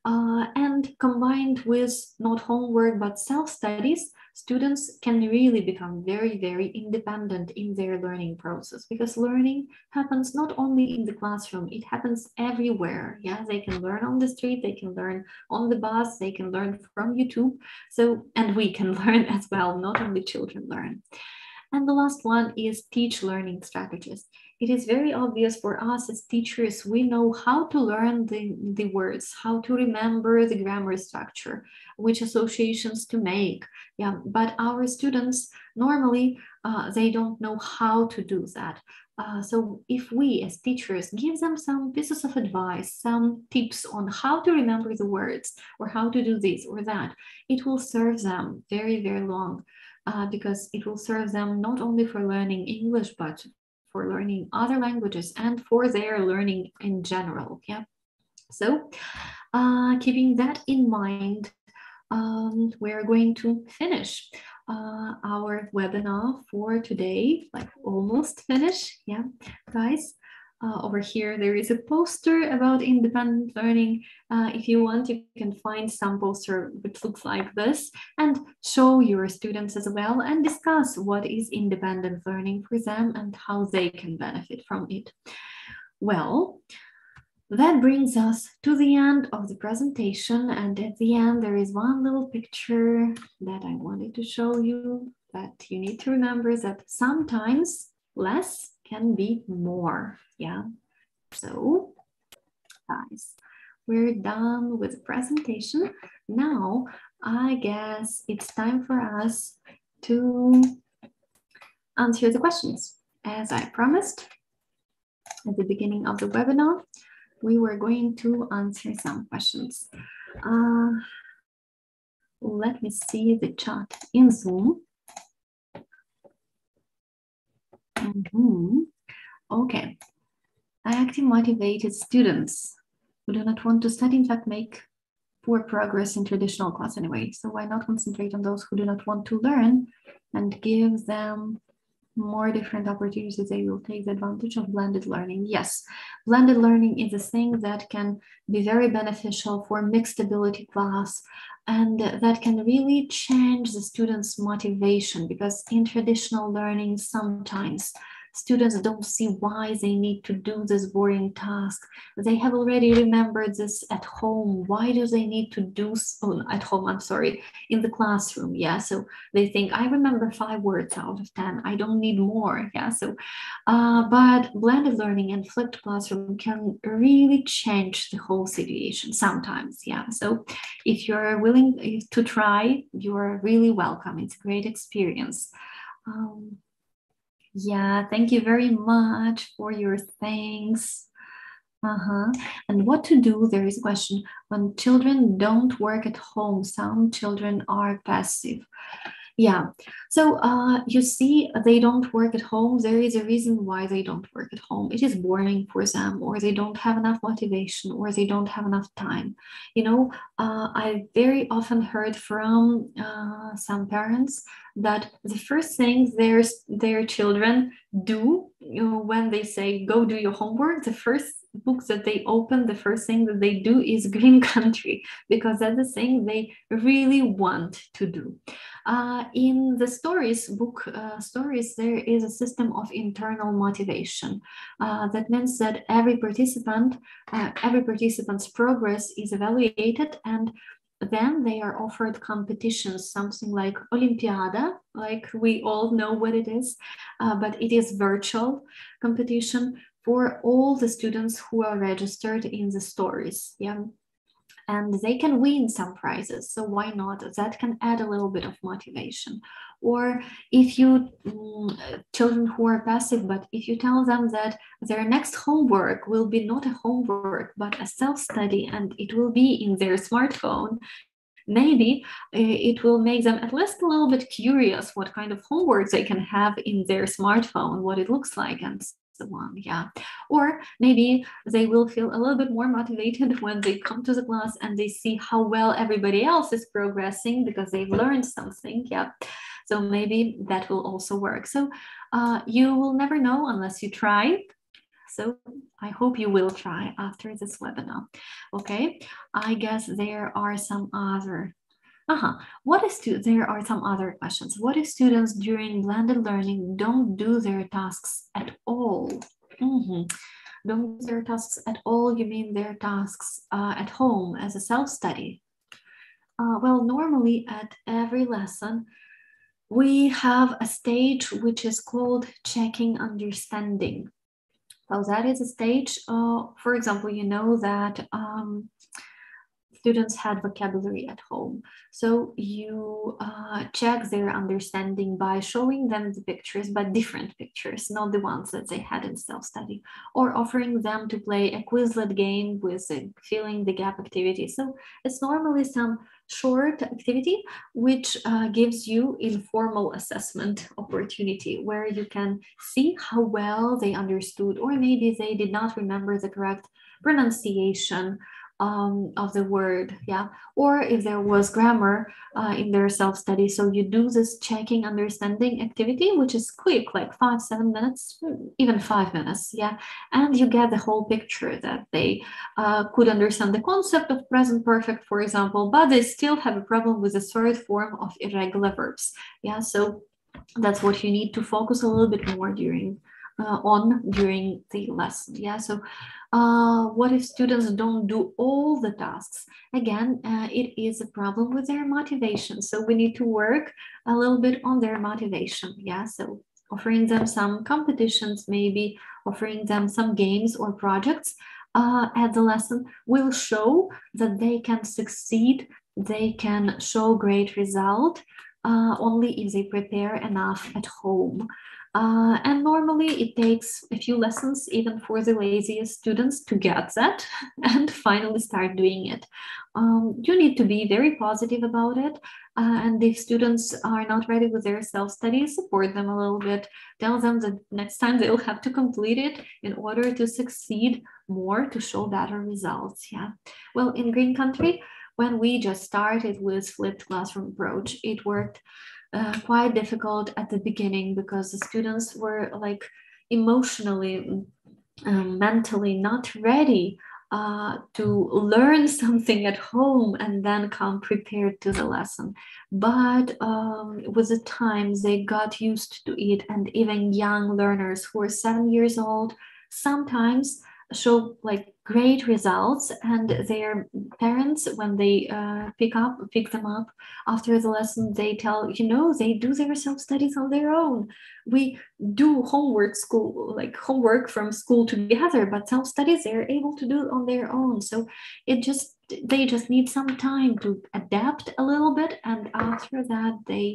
And combined with not homework but self-studies, students can really become very, very independent in their learning process, because learning happens not only in the classroom, it happens everywhere. Yeah, they can learn on the street, they can learn on the bus, they can learn from YouTube. So, and we can learn as well, not only children learn. And the last one is teach learning strategies. It is very obvious for us as teachers, we know how to learn the words, how to remember the grammar structure, which associations to make. Yeah, but our students, normally, they don't know how to do that. So if we as teachers give them some pieces of advice, some tips on how to remember the words or how to do this or that, it will serve them very, very long. Because it will serve them not only for learning English, but for learning other languages and for their learning in general. Yeah. So keeping that in mind, we're going to finish our webinar for today, like almost finish. Yeah, guys. Over here, there is a poster about independent learning. If you want, you can find some poster which looks like this and show your students as well and discuss what is independent learning for them and how they can benefit from it. Well, that brings us to the end of the presentation. And at the end, there is one little picture that I wanted to show you, that you need to remember that sometimes less can be more. Yeah, so guys, we're done with the presentation. Now, I guess it's time for us to answer the questions. As I promised at the beginning of the webinar, we were going to answer some questions. Let me see the chat in Zoom. Okay. Active, motivated students who do not want to study, in fact, make poor progress in traditional class anyway. So why not concentrate on those who do not want to learn and give them more different opportunities? They will take the advantage of blended learning. Yes, blended learning is a thing that can be very beneficial for mixed ability class, and that can really change the students' motivation, because in traditional learning, sometimes students don't see why they need to do this boring task. They have already remembered this at home. Why do they need to do at home? I'm sorry, in the classroom. Yeah, so they think, I remember 5 words out of 10. I don't need more. Yeah, so but blended learning and flipped classroom can really change the whole situation sometimes. Yeah, so if you're willing to try, you're really welcome. It's a great experience. Yeah, thank you very much for your thanks. And what to do, there is a question, when children don't work at home, some children are passive. Yeah, so you see, they don't work at home. There is a reason why they don't work at home. It is boring for them, or they don't have enough motivation, or they don't have enough time. You know, I very often heard from some parents that the first thing their children do, you know, when they say, go do your homework, the first books that they open, the first thing that they do is Green Country, because that's the thing they really want to do. In the stories, stories, there is a system of internal motivation. That means that every participant's progress is evaluated, and then they are offered competitions, something like Olympiada, like we all know what it is, but it is virtual competition for all the students who are registered in the stories. Yeah. And they can win some prizes, so why not? That can add a little bit of motivation. Or if you, children who are passive, but if you tell them that their next homework will be not a homework, but a self-study, and it will be in their smartphone, maybe it will make them at least a little bit curious what kind of homework they can have in their smartphone, what it looks like, and so on. Yeah, or maybe they will feel a little bit more motivated when they come to the class and they see how well everybody else is progressing because they've learned something. Yeah, so maybe that will also work. So you will never know unless you try. So I hope you will try after this webinar. Okay, I guess there are some other there are some other questions. What if students during blended learning don't do their tasks at all? Don't do their tasks at all, you mean their tasks at home as a self-study? Well, normally at every lesson, we have a stage which is called checking understanding. So that is a stage, for example, you know that students had vocabulary at home. So you check their understanding by showing them the pictures, but different pictures, not the ones that they had in self-study, or offering them to play a Quizlet game with a filling the gap activity. So it's normally some short activity which gives you informal assessment opportunity where you can see how well they understood, or maybe they did not remember the correct pronunciation of the word, yeah, or if there was grammar in their self-study. So you do this checking understanding activity, which is quick, like 5-7 minutes, even 5 minutes, yeah, and you get the whole picture that they could understand the concept of present perfect, for example, but they still have a problem with the third form of irregular verbs, yeah. So that's what you need to focus a little bit more during the lesson. Yeah, so what if students don't do all the tasks? Again, it is a problem with their motivation. So we need to work a little bit on their motivation. Yeah, so offering them some competitions, maybe offering them some games or projects at the lesson will show that they can succeed, they can show great result only if they prepare enough at home. And normally it takes a few lessons even for the laziest students to get that and finally start doing it. You need to be very positive about it. And if students are not ready with their self-study, support them a little bit. Tell them that next time they'll have to complete it in order to succeed more, to show better results. Yeah. Well, in Green Country, when we just started with flipped classroom approach, it worked quite difficult at the beginning because the students were like emotionally, mentally not ready to learn something at home and then come prepared to the lesson. But with the time, they got used to it, and even young learners who are 7 years old sometimes show like great results, and their parents, when they pick them up after the lesson, they tell, you know, they do their self-studies on their own. We do homework from school together, but self-studies they're able to do on their own. So they just need some time to adapt a little bit, and after that they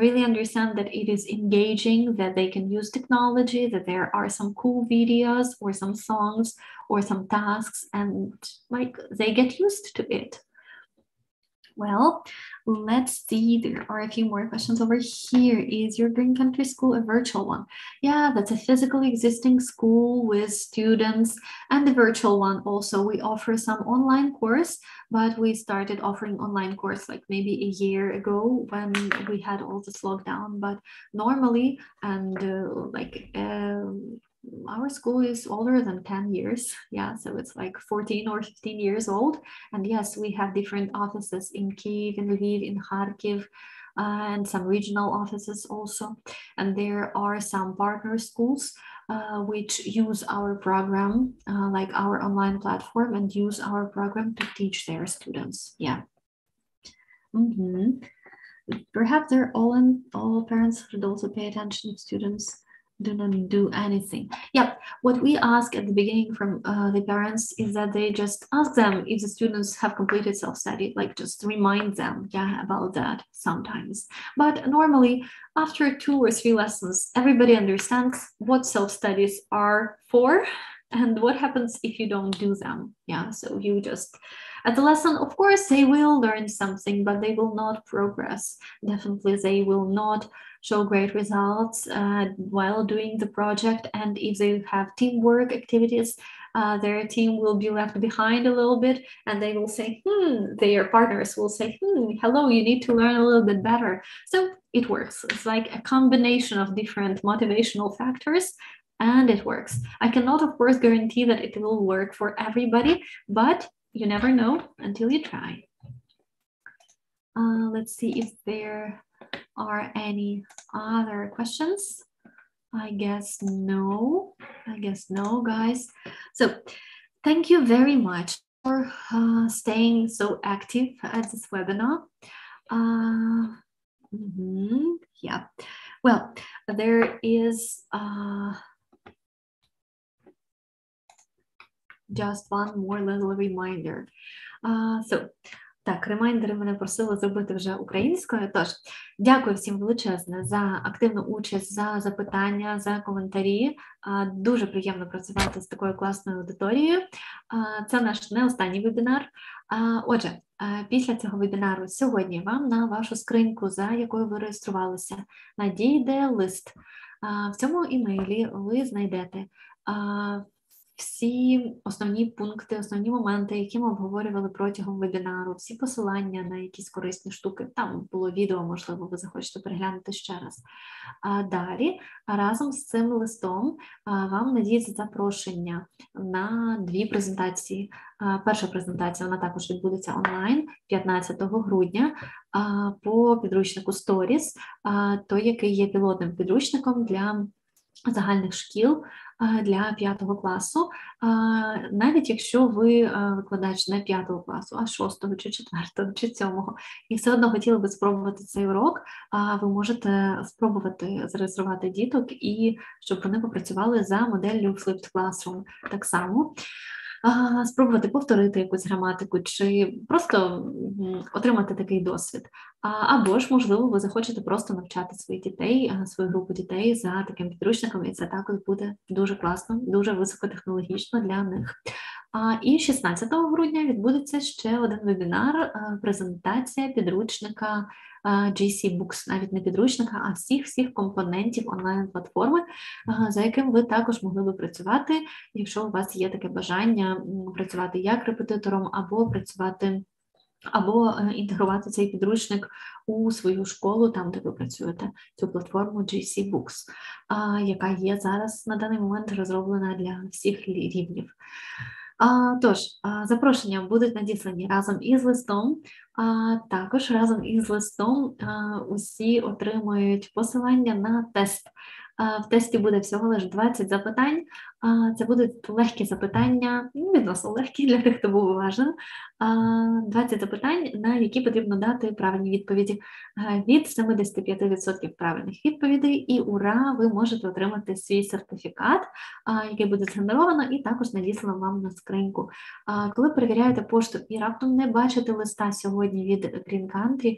really understand that it is engaging, that they can use technology, that there are some cool videos or some songs or some tasks, and like they get used to it. Well, let's see, there are a few more questions over here. Is your Green Country School a virtual one? Yeah, that's a physically existing school with students, and the virtual one also. We offer some online course, but we started offering online course like maybe a year ago when we had all this lockdown. But normally, and our school is older than 10 years. Yeah, so it's like 14 or 15 years old. And yes, we have different offices in Kyiv, in Lviv, in Kharkiv, and some regional offices also. And there are some partner schools which use our program, like our online platform, and use our program to teach their students. Yeah. Perhaps they're all parents should also pay attention to students do not do anything. Yeah, what we ask at the beginning from the parents is that they just ask them if the students have completed self-study, like just remind them, yeah, about that sometimes. But normally, after 2 or 3 lessons, everybody understands what self-studies are for and what happens if you don't do them. Yeah, so you just, at the lesson, of course, they will learn something, but they will not progress. Definitely, they will not show great results while doing the project. And if they have teamwork activities, their team will be left behind a little bit, and they will say, their partners will say, hello, you need to learn a little bit better. So it works. It's like a combination of different motivational factors, and it works. I cannot, of course, guarantee that it will work for everybody, but you never know until you try. Let's see if there are any other questions. I guess no, guys. So thank you very much for staying so active at this webinar. Yeah, well, there is just one more little reminder. Так, ремайдери мене просили зробити вже українською. Тож, дякую всім величезне за активну участь, за запитання, за коментарі. Дуже приємно працювати з такою класною аудиторією. Це наш не останній вебінар. Отже, після цього вебінару сьогодні вам на вашу скриньку, за якою ви реєструвалися, надійде лист. В цьому імейлі ви знайдете всі основні пункти, основні моменти, які ми обговорювали протягом вебінару, всі посилання на якісь корисні штуки. Там було відео, можливо, ви захочете переглянути ще раз. Далі, разом з цим листом, вам надіється запрошення на 2 презентації. Перша презентація, вона також відбудеться онлайн 15 грудня по підручнику Stories, той, який є пілотним підручником для загальних шкіл для 5 класу, навіть якщо ви викладач не 5 класу, а 6, чи 4, чи 7, і все одно хотіли би спробувати цей урок, ви можете спробувати зареєструвати діток і щоб вони попрацювали за моделлю Flipped Classroom так само. Спробувати повторити якусь граматику чи просто отримати такий досвід. Або ж, можливо, ви захочете просто навчати своїх дітей, свою групу дітей за таким підручником, і це також буде дуже класно, дуже високотехнологічно для них. І 16 грудня відбудеться ще один вебінар, презентація підручника GC Books, навіть не підручника, а всіх компонентів онлайн-платформи, за яким ви також могли би працювати, якщо у вас є таке бажання працювати як репетитором або працювати або інтегрувати цей підручник у свою школу, там, де ви працюєте, цю платформу GC Books, яка є зараз на даний момент розроблена для всіх рівнів. Тож, запрошення будуть надіслані разом із листом. Також разом із листом усі отримують посилання на тест. В тесті буде всього лише 20 запитань. Це будуть легкі запитання, відносно легкі для тих, хто був уважним. 20 запитань, на які потрібно дати правильні відповіді. Від 75% правильних відповідей, і ура, ви можете отримати свій сертифікат, який буде згенеровано і також надіслано вам на скриньку. Коли перевіряєте пошту і раптом не бачите листа сьогодні від Greeny Country,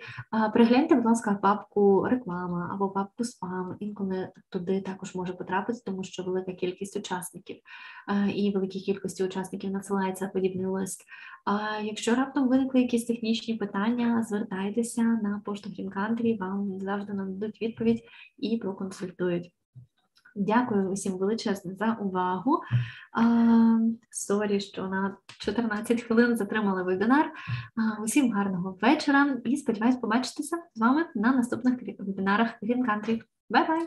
перегляньте, будь ласка, папку реклама або папку спам. Інколи туди також може потрапити, тому що велика кількість учасників і великій кількості учасників надсилається подібний лист. Якщо раптом виникли якісь технічні питання, звертайтеся на пошту Greeny Country, вам завжди нададуть відповідь і проконсультують. Дякую усім величезно за увагу. Сорі, що на 14 хвилин затримали вебінар. Усім гарного вечора і сподіваюсь побачитися з вами на наступних вебінарах Greeny Country. Бай-бай!